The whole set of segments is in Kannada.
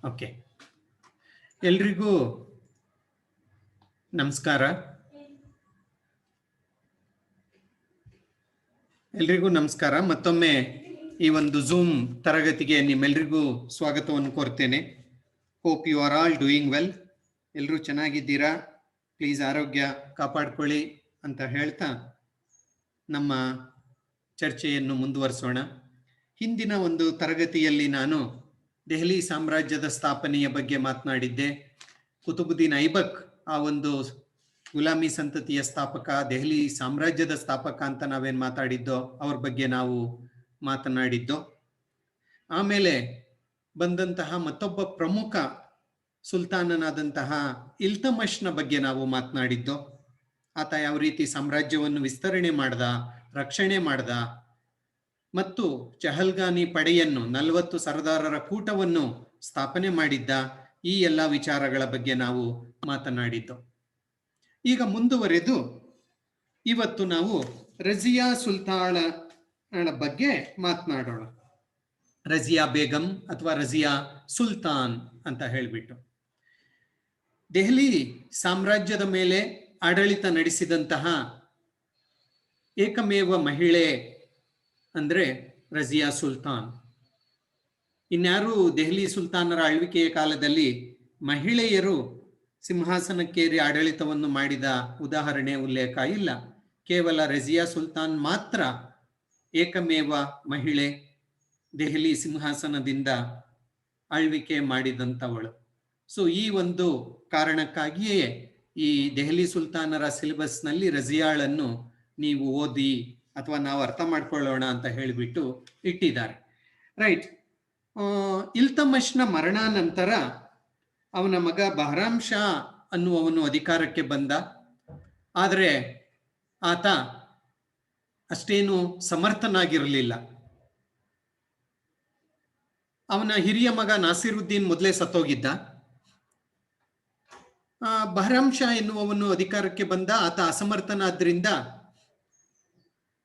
ಓಕೆ, ಎಲ್ರಿಗೂ ನಮಸ್ಕಾರ. ಮತ್ತೊಮ್ಮೆ ಈ ಒಂದು ಝೂಮ್ ತರಗತಿಗೆ ನಿಮ್ಮೆಲ್ರಿಗೂ ಸ್ವಾಗತವನ್ನು ಕೋರ್ತೇನೆ. Hope you are all doing well. ಎಲ್ಲರೂ ಚೆನ್ನಾಗಿದ್ದೀರಾ? ಪ್ಲೀಸ್ ಆರೋಗ್ಯ ಕಾಪಾಡ್ಕೊಳ್ಳಿ ಅಂತ ಹೇಳ್ತಾ ನಮ್ಮ ಚರ್ಚೆಯನ್ನು ಮುಂದುವರಿಸೋಣ. ಹಿಂದಿನ ಒಂದು ತರಗತಿಯಲ್ಲಿ ನಾನು ದೆಹಲಿ ಸಾಮ್ರಾಜ್ಯದ ಸ್ಥಾಪನೆಯ ಬಗ್ಗೆ ಮಾತನಾಡಿದ್ದೆ. ಕುತುಬುದ್ದೀನ್ ಐಬಕ್ ಆ ಒಂದು ಗುಲಾಮಿ ಸಂತತಿಯ ಸ್ಥಾಪಕ, ದೆಹಲಿ ಸಾಮ್ರಾಜ್ಯದ ಸ್ಥಾಪಕ ಅಂತ ನಾವೇನು ಮಾತಾಡಿದ್ದೋ ಅವ್ರ ಬಗ್ಗೆ ನಾವು ಮಾತನಾಡಿದ್ದೋ. ಆಮೇಲೆ ಬಂದಂತಹ ಮತ್ತೊಬ್ಬ ಪ್ರಮುಖ ಸುಲ್ತಾನನಾದಂತಹ ಇಲ್ತಮಶ್ನ ಬಗ್ಗೆ ನಾವು ಮಾತನಾಡಿದ್ದೋ. ಆತ ಯಾವ ರೀತಿ ಸಾಮ್ರಾಜ್ಯವನ್ನು ವಿಸ್ತರಣೆ ಮಾಡ್ದ, ರಕ್ಷಣೆ ಮಾಡ್ದ ಮತ್ತು ಚಹಲ್ಗಾನಿ ಪಡೆಯನ್ನು 40 ಸರದಾರರ ಕೂಟವನ್ನು ಸ್ಥಾಪನೆ ಮಾಡಿದ್ದ. ಈ ಎಲ್ಲ ವಿಚಾರಗಳ ಬಗ್ಗೆ ನಾವು ಮಾತನಾಡಿದ್ದು. ಈಗ ಮುಂದುವರೆದು ಇವತ್ತು ನಾವು ರಜಿಯಾ ಸುಲ್ತಾನಳ ಬಗ್ಗೆ ಮಾತನಾಡೋಣ. ರಜಿಯಾ ಬೇಗಂ ಅಥವಾ ರಜಿಯಾ ಸುಲ್ತಾನ್ ಅಂತ ಹೇಳಿಬಿಟ್ಟು ದೆಹಲಿ ಸಾಮ್ರಾಜ್ಯದ ಮೇಲೆ ಆಡಳಿತ ನಡೆಸಿದಂತಹ ಏಕಮೇವ ಮಹಿಳೆ ಅಂದ್ರೆ ರಜಿಯಾ ಸುಲ್ತಾನ್. ಇನ್ಯಾರು ದೆಹಲಿ ಸುಲ್ತಾನರ ಆಳ್ವಿಕೆಯ ಕಾಲದಲ್ಲಿ ಮಹಿಳೆಯರು ಸಿಂಹಾಸನಕ್ಕೇರಿ ಆಡಳಿತವನ್ನು ಮಾಡಿದ ಉದಾಹರಣೆ, ಉಲ್ಲೇಖ ಇಲ್ಲ. ಕೇವಲ ರಜಿಯಾ ಸುಲ್ತಾನ್ ಮಾತ್ರ ಏಕಮೇವ ಮಹಿಳೆ ದೆಹಲಿ ಸಿಂಹಾಸನದಿಂದ ಆಳ್ವಿಕೆ ಮಾಡಿದಂಥವಳು. ಸೊ ಈ ಒಂದು ಕಾರಣಕ್ಕಾಗಿಯೇ ಈ ದೆಹಲಿ ಸುಲ್ತಾನರ ಸಿಲೆಬಸ್ನಲ್ಲಿ ರಜಿಯಾಳನ್ನು ನೀವು ಓದಿ ಅಥವಾ ನಾವು ಅರ್ಥ ಮಾಡ್ಕೊಳ್ಳೋಣ ಅಂತ ಹೇಳಿಬಿಟ್ಟು ಇಟ್ಟಿದ್ದಾರೆ. ರೈಟ್. ಇಲ್ತಮಶ್ನ ಮರಣಾನಂತರ ಅವನ ಮಗ ಬಹರಾಮ್ ಶಾ ಅನ್ನುವವನು ಅಧಿಕಾರಕ್ಕೆ ಬಂದ. ಆದರೆ ಆತ ಅಷ್ಟೇನು ಸಮರ್ಥನಾಗಿರಲಿಲ್ಲ. ಅವನ ಹಿರಿಯ ಮಗ ನಾಸಿರುದ್ದೀನ್ ಮೊದಲೇ ಸತ್ತೋಗಿದ್ದ. ಬಹರಾಮ್ ಶಾ ಎನ್ನುವವನು ಅಧಿಕಾರಕ್ಕೆ ಬಂದ. ಆತ ಅಸಮರ್ಥನಾದ್ರಿಂದ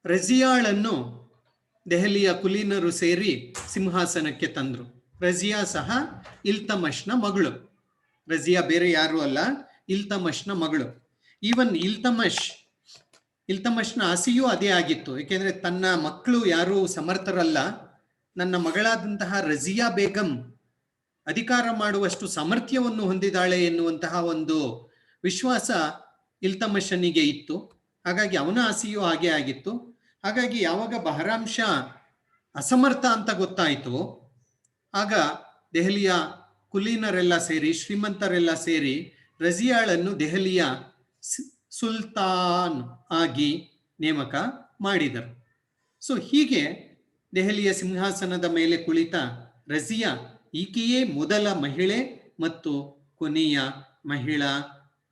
ರಜಿಯಾಳನ್ನು ದೆಹಲಿಯ ಕುಲೀನರು ಸೇರಿ ಸಿಂಹಾಸನಕ್ಕೆ ತಂದ್ರು. ರಜಿಯಾ ಸಹ ಇಲ್ತಮಶ್ನ ಮಗಳು. ರಜಿಯಾ ಬೇರೆ ಯಾರು ಅಲ್ಲ, ಇಲ್ತಮಶ್ನ ಮಗಳು. ಈವನ್ ಇಲ್ತಮಶ್ನ ಆಸೆಯೂ ಅದೇ ಆಗಿತ್ತು. ಏಕೆಂದ್ರೆ ತನ್ನ ಮಕ್ಕಳು ಯಾರು ಸಮರ್ಥರಲ್ಲ, ನನ್ನ ಮಗಳಾದಂತಹ ರಜಿಯಾ ಬೇಗಂ ಅಧಿಕಾರ ಮಾಡುವಷ್ಟು ಸಾಮರ್ಥ್ಯವನ್ನು ಹೊಂದಿದ್ದಾಳೆ ಎನ್ನುವಂತಹ ಒಂದು ವಿಶ್ವಾಸ ಇಲ್ತಮಶನಿಗೆ ಇತ್ತು. ಹಾಗಾಗಿ ಅವನ ಆಸೆಯೂ ಹಾಗೆ ಆಗಿತ್ತು. ಹಾಗಾಗಿ ಯಾವಾಗ ಬಹರಾಮ್ ಶಾ ಅಸಮರ್ಥ ಅಂತ ಗೊತ್ತಾಯಿತು, ಆಗ ದೆಹಲಿಯ ಕುಲೀನರೆಲ್ಲ ಸೇರಿ, ಶ್ರೀಮಂತರೆಲ್ಲ ಸೇರಿ ರಜಿಯಾಳನ್ನು ದೆಹಲಿಯ ಸುಲ್ತಾನ್ ಆಗಿ ನೇಮಕ ಮಾಡಿದರು. ಸೊ ಹೀಗೆ ದೆಹಲಿಯ ಸಿಂಹಾಸನದ ಮೇಲೆ ಕುಳಿತ ರಜಿಯಾ ಈಕೆಯೇ ಮೊದಲ ಮಹಿಳೆ ಮತ್ತು ಕೊನೆಯ ಮಹಿಳಾ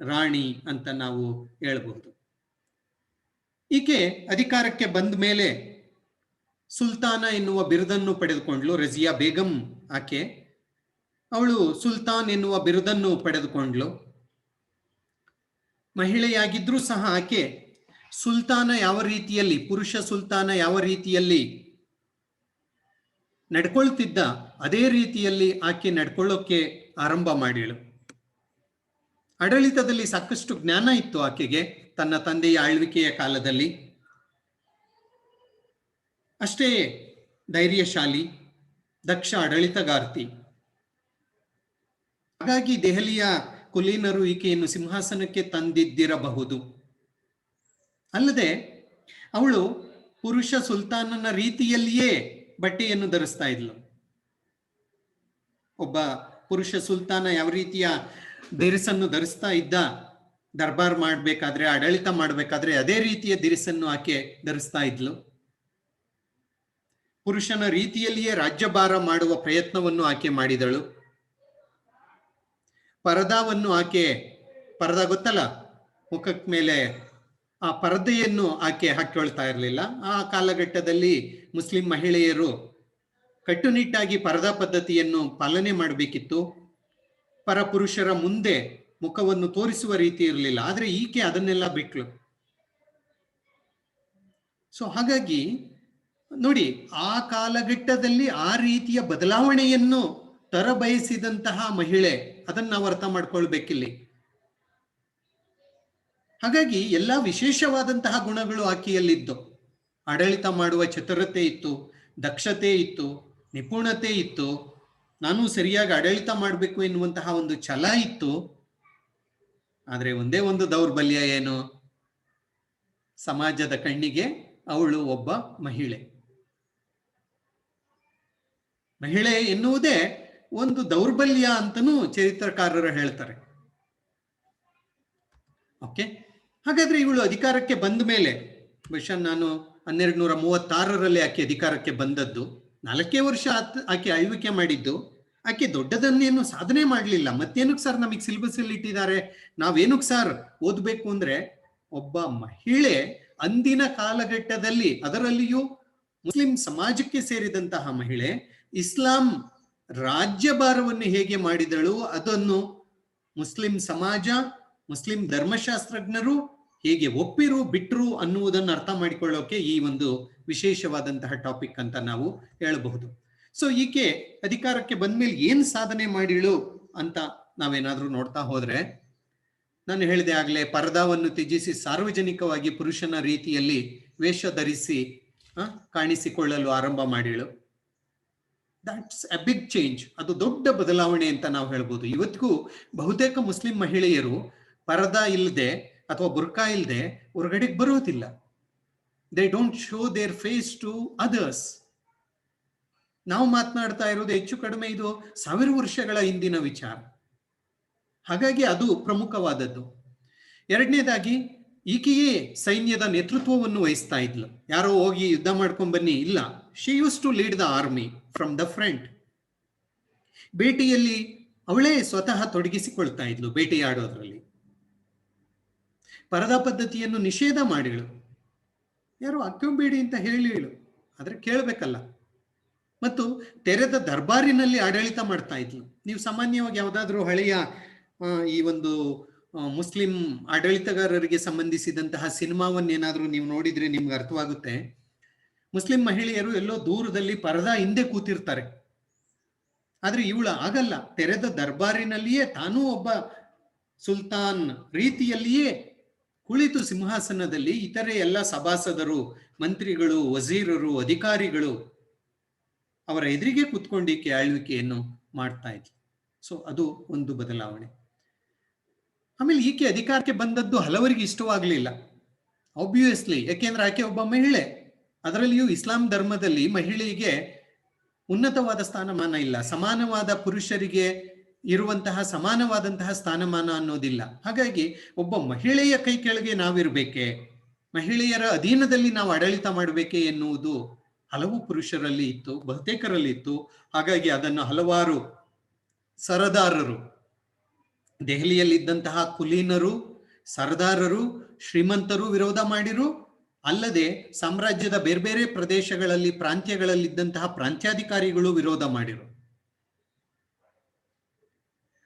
ರಾಣಿ ಅಂತ ನಾವು ಹೇಳಬಹುದು. ಈಕೆ ಅಧಿಕಾರಕ್ಕೆ ಬಂದ ಮೇಲೆ ಸುಲ್ತಾನ ಎನ್ನುವ ಬಿರುದನ್ನು ಪಡೆದುಕೊಂಡ್ಲು. ರಜಿಯಾ ಬೇಗಂ ಆಕೆ, ಅವಳು ಸುಲ್ತಾನ್ ಎನ್ನುವ ಬಿರುದನ್ನು ಪಡೆದುಕೊಂಡ್ಲು. ಮಹಿಳೆಯಾಗಿದ್ರೂ ಸಹ ಆಕೆ ಸುಲ್ತಾನ ಯಾವ ರೀತಿಯಲ್ಲಿ, ಪುರುಷ ಸುಲ್ತಾನ ಯಾವ ರೀತಿಯಲ್ಲಿ ನಡ್ಕೊಳ್ತಿದ್ದ ಅದೇ ರೀತಿಯಲ್ಲಿ ಆಕೆ ನಡ್ಕೊಳ್ಳೋಕೆ ಆರಂಭ ಮಾಡಿಳು. ಆಡಳಿತದಲ್ಲಿ ಸಾಕಷ್ಟು ಜ್ಞಾನ ಇತ್ತು ಆಕೆಗೆ ತನ್ನ ತಂದೆಯ ಆಳ್ವಿಕೆಯ ಕಾಲದಲ್ಲಿ. ಅಷ್ಟೇ ಧೈರ್ಯಶಾಲಿ, ದಕ್ಷ ಆಡಳಿತಗಾರ್ತಿ. ಹಾಗಾಗಿ ದೆಹಲಿಯ ಕುಲೀನರು ಈಕೆಯನ್ನು ಸಿಂಹಾಸನಕ್ಕೆ ತಂದಿದ್ದಿರಬಹುದು. ಅಲ್ಲದೆ ಅವಳು ಪುರುಷ ಸುಲ್ತಾನನ ರೀತಿಯಲ್ಲಿಯೇ ಬಟ್ಟೆಯನ್ನು ಧರಿಸ್ತಾ ಇದ್ಲು. ಒಬ್ಬ ಪುರುಷ ಸುಲ್ತಾನ ಯಾವ ರೀತಿಯ ದಿರಿಸನ್ನು ಧರಿಸ್ತಾ ಇದ್ದ, ದರ್ಬಾರ್ ಮಾಡಬೇಕಾದ್ರೆ, ಆಡಳಿತ ಮಾಡಬೇಕಾದ್ರೆ ಅದೇ ರೀತಿಯ ದಿರಿಸನ್ನು ಆಕೆ ಧರಿಸ್ತಾ ಇದ್ಲು. ಪುರುಷನ ರೀತಿಯಲ್ಲಿಯೇ ರಾಜ್ಯಭಾರ ಮಾಡುವ ಪ್ರಯತ್ನವನ್ನು ಆಕೆ ಮಾಡಿದಳು. ಪರದಾವನ್ನು ಆಕೆ, ಪರದಾ ಗೊತ್ತಲ್ಲ, ಮುಖದ ಮೇಲೆ ಆ ಪರದೆಯನ್ನು ಆಕೆ ಹಾಕೊಳ್ತಾ ಇರಲಿಲ್ಲ. ಆ ಕಾಲಘಟ್ಟದಲ್ಲಿ ಮುಸ್ಲಿಂ ಮಹಿಳೆಯರು ಕಟ್ಟುನಿಟ್ಟಾಗಿ ಪರದಾ ಪದ್ಧತಿಯನ್ನು ಪಾಲನೆ ಮಾಡಬೇಕಿತ್ತು. ಪರಪುರುಷರ ಮುಂದೆ ಮುಖವನ್ನು ತೋರಿಸುವ ರೀತಿ ಇರಲಿಲ್ಲ. ಆದರೆ ಈಕೆ ಅದನ್ನೆಲ್ಲ ಬಿಟ್ಲು. ಸೊ ಹಾಗಾಗಿ ನೋಡಿ, ಆ ಕಾಲಘಟ್ಟದಲ್ಲಿ ಆ ರೀತಿಯ ಬದಲಾವಣೆಯನ್ನು ತರಬಯಸಿದಂತಹ ಮಹಿಳೆ, ಅದನ್ನ ನಾವು ಅರ್ಥ ಮಾಡ್ಕೊಳ್ಬೇಕಿಲ್ಲಿ. ಹಾಗಾಗಿ ಎಲ್ಲಾ ವಿಶೇಷವಾದಂತಹ ಗುಣಗಳು ಆಕೆಯಲ್ಲಿದ್ದು, ಆಡಳಿತ ಮಾಡುವ ಚತುರತೆ ಇತ್ತು, ದಕ್ಷತೆ ಇತ್ತು, ನಿಪುಣತೆ ಇತ್ತು, ನಾನು ಸರಿಯಾಗಿ ಆಡಳಿತ ಮಾಡಬೇಕು ಎನ್ನುವಂತಹ ಒಂದು ಛಲ ಇತ್ತು. ಆದರೆ ಒಂದೇ ಒಂದು ದೌರ್ಬಲ್ಯ ಏನು? ಸಮಾಜದ ಕಣ್ಣಿಗೆ ಅವಳು ಒಬ್ಬ ಮಹಿಳೆ. ಮಹಿಳೆ ಎನ್ನುವುದೇ ಒಂದು ದೌರ್ಬಲ್ಯ ಅಂತನೂ ಚರಿತ್ರಕಾರರು ಹೇಳ್ತಾರೆ. ಓಕೆ, ಹಾಗಾದ್ರೆ ಇವಳು ಅಧಿಕಾರಕ್ಕೆ ಬಂದ ಮೇಲೆ, ಬಹುಶಃ ನಾನು 1236ರಲ್ಲಿ ಆಕೆ ಅಧಿಕಾರಕ್ಕೆ ಬಂದದ್ದು, 4 ವರ್ಷ ಆಕೆ ಆಳ್ವಿಕೆ ಮಾಡಿದ್ದು. ಆಕೆ ದೊಡ್ಡದನ್ನೇನು ಸಾಧನೆ ಮಾಡಲಿಲ್ಲ. ಮತ್ತೇನಕ್ಕೆ ಸರ್ ನಮಗೆ ಸಿಲೆಬಸ್ ಅಲ್ಲಿ ಇಟ್ಟಿದ್ದಾರೆ, ನಾವೇನಕ್ಕೆ ಸರ್ ಓದ್ಬೇಕು ಅಂದ್ರೆ, ಒಬ್ಬ ಮಹಿಳೆ ಅಂದಿನ ಕಾಲಘಟ್ಟದಲ್ಲಿ, ಅದರಲ್ಲಿಯೂ ಮುಸ್ಲಿಂ ಸಮಾಜಕ್ಕೆ ಸೇರಿದಂತಹ ಮಹಿಳೆ, ಇಸ್ಲಾಂ ರಾಜ್ಯಭಾರವನ್ನು ಹೇಗೆ ಮಾಡಿದಳು ಅದನ್ನು ಮುಸ್ಲಿಂ ಸಮಾಜ, ಮುಸ್ಲಿಂ ಧರ್ಮಶಾಸ್ತ್ರಜ್ಞರು ಹೇಗೆ ಒಪ್ಪಿರು ಬಿಟ್ರು ಅನ್ನುವುದನ್ನು ಅರ್ಥ ಮಾಡಿಕೊಳ್ಳೋಕೆ ಈ ಒಂದು ವಿಶೇಷವಾದಂತಹ ಟಾಪಿಕ್ ಅಂತ ನಾವು ಹೇಳಬಹುದು. ಸೊ ಈಕೆ ಅಧಿಕಾರಕ್ಕೆ ಬಂದ್ಮೇಲೆ ಏನ್ ಸಾಧನೆ ಮಾಡಿಳು ಅಂತ ನಾವೇನಾದ್ರೂ ನೋಡ್ತಾ ಹೋದ್ರೆ, ನಾನು ಹೇಳಿದೆ ಆಗ್ಲೇ, ಪರದಾವನ್ನು ತ್ಯಜಿಸಿ ಸಾರ್ವಜನಿಕವಾಗಿ ಪುರುಷನ ರೀತಿಯಲ್ಲಿ ವೇಷ ಧರಿಸಿ ಕಾಣಿಸಿಕೊಳ್ಳಲು ಆರಂಭ ಮಾಡಿಳು. That's a big change. ಅದು ದೊಡ್ಡ ಬದಲಾವಣೆ ಅಂತ ನಾವು ಹೇಳ್ಬೋದು. ಇವತ್ತಿಗೂ ಬಹುತೇಕ ಮುಸ್ಲಿಂ ಮಹಿಳೆಯರು ಪರದಾ ಇಲ್ಲದೆ ಅಥವಾ ಬುರ್ಕಾ ಇಲ್ಲದೆ ಹೊರಗಡೆಗೆ ಬರುವುದಿಲ್ಲ. They don't show their face to others. ನಾವು ಮಾತನಾಡ್ತಾ ಇರೋದು ಹೆಚ್ಚು ಕಡಿಮೆ ಇದು 1000 ವರ್ಷಗಳ ಹಿಂದಿನ ವಿಚಾರ. ಹಾಗಾಗಿ ಅದು ಪ್ರಮುಖವಾದದ್ದು. ಎರಡನೇದಾಗಿ, ಈಕೆಯೇ ಸೈನ್ಯದ ನೇತೃತ್ವವನ್ನು ವಹಿಸ್ತಾ ಇದ್ಲು. ಯಾರೋ ಹೋಗಿ ಯುದ್ಧ ಮಾಡ್ಕೊಂಡ್ ಬನ್ನಿ, ಇಲ್ಲ, she use to lead the army from the front. ಬೇಟೆಯಲ್ಲಿ ಅವಳೇ ಸ್ವತಃ ತೊಡಗಿಸಿಕೊಳ್ತಾ ಇದ್ಲು, ಬೇಟೆಯಾಡೋದ್ರಲ್ಲಿ. ಪರದಾ ಪದ್ಧತಿಯನ್ನು ನಿಷೇಧ ಮಾಡಿಳು. ಯಾರೋ ಹಾಕ್ಕೊಂಬೇಡಿ ಅಂತ ಹೇಳಿಳು, ಆದ್ರೆ ಕೇಳಬೇಕಲ್ಲ. ಮತ್ತು ತೆರೆದ ದರ್ಬಾರಿನಲ್ಲಿ ಆಡಳಿತ ಮಾಡ್ತಾ ಇದ್ಲು. ನೀವು ಸಾಮಾನ್ಯವಾಗಿ ಯಾವುದಾದ್ರೂ ಹಳೆಯ ಈ ಒಂದು ಮುಸ್ಲಿಂ ಆಡಳಿತಗಾರರಿಗೆ ಸಂಬಂಧಿಸಿದಂತಹ ಸಿನಿಮಾವನ್ನೇನಾದ್ರೂ ನೀವು ನೋಡಿದ್ರೆ ನಿಮ್ಗೆ ಅರ್ಥವಾಗುತ್ತೆ. ಮುಸ್ಲಿಂ ಮಹಿಳೆಯರು ಎಲ್ಲೋ ದೂರದಲ್ಲಿ ಪರದಾ ಹಿಂದೆ ಕೂತಿರ್ತಾರೆ. ಆದ್ರೆ ಇವಳು ಆಗಲ್ಲ. ತೆರೆದ ದರ್ಬಾರಿನಲ್ಲಿಯೇ ತಾನೂ ಒಬ್ಬ ಸುಲ್ತಾನ್ ರೀತಿಯಲ್ಲಿಯೇ ಕುಳಿತು ಸಿಂಹಾಸನದಲ್ಲಿ ಇತರೆ ಎಲ್ಲ ಸಭಾಸದರು, ಮಂತ್ರಿಗಳು, ವಜೀರರು, ಅಧಿಕಾರಿಗಳು ಅವರ ಎದುರಿಗೆ ಕೂತ್ಕೊಂಡಿಕ್ಕೆ ಆಳ್ವಿಕೆಯನ್ನು ಮಾಡ್ತಾ ಇದ್ಲು. ಸೊ ಅದು ಒಂದು ಬದಲಾವಣೆ. ಆಮೇಲೆ ಈಕೆ ಅಧಿಕಾರಕ್ಕೆ ಬಂದದ್ದು ಹಲವರಿಗೆ ಇಷ್ಟವಾಗಲಿಲ್ಲ, ಆಬ್ವಿಯಸ್ಲಿ. ಯಾಕೆಂದ್ರೆ ಆಕೆ ಒಬ್ಬ ಮಹಿಳೆ. ಅದರಲ್ಲಿಯೂ ಇಸ್ಲಾಂ ಧರ್ಮದಲ್ಲಿ ಮಹಿಳೆಗೆ ಉನ್ನತವಾದ ಸ್ಥಾನಮಾನ ಇಲ್ಲ. ಸಮಾನವಾದ ಪುರುಷರಿಗೆ ಇರುವಂತಹ ಸಮಾನವಾದಂತಹ ಸ್ಥಾನಮಾನ ಅನ್ನೋದಿಲ್ಲ. ಹಾಗಾಗಿ ಒಬ್ಬ ಮಹಿಳೆಯ ಕೈ ಕೆಳಗೆ ನಾವಿರ್ಬೇಕೆ, ಮಹಿಳೆಯರ ಅಧೀನದಲ್ಲಿ ನಾವು ಆಡಳಿತ ಮಾಡಬೇಕೆ ಎನ್ನುವುದು ಹಲವು ಪುರುಷರಲ್ಲಿ ಇತ್ತು, ಬಹುತೇಕರಲ್ಲಿ ಇತ್ತು. ಹಾಗಾಗಿ ಅದನ್ನು ಹಲವಾರು ಸರದಾರರು, ದೆಹಲಿಯಲ್ಲಿದ್ದಂತಹ ಕುಲೀನರು, ಸರ್ದಾರರು, ಶ್ರೀಮಂತರು ವಿರೋಧ ಮಾಡಿರು. ಅಲ್ಲದೆ ಸಾಮ್ರಾಜ್ಯದ ಬೇರೆ ಬೇರೆ ಪ್ರದೇಶಗಳಲ್ಲಿ, ಪ್ರಾಂತ್ಯಗಳಲ್ಲಿದ್ದಂತಹ ಪ್ರಾಂತ್ಯಾಧಿಕಾರಿಗಳು ವಿರೋಧ ಮಾಡಿರು.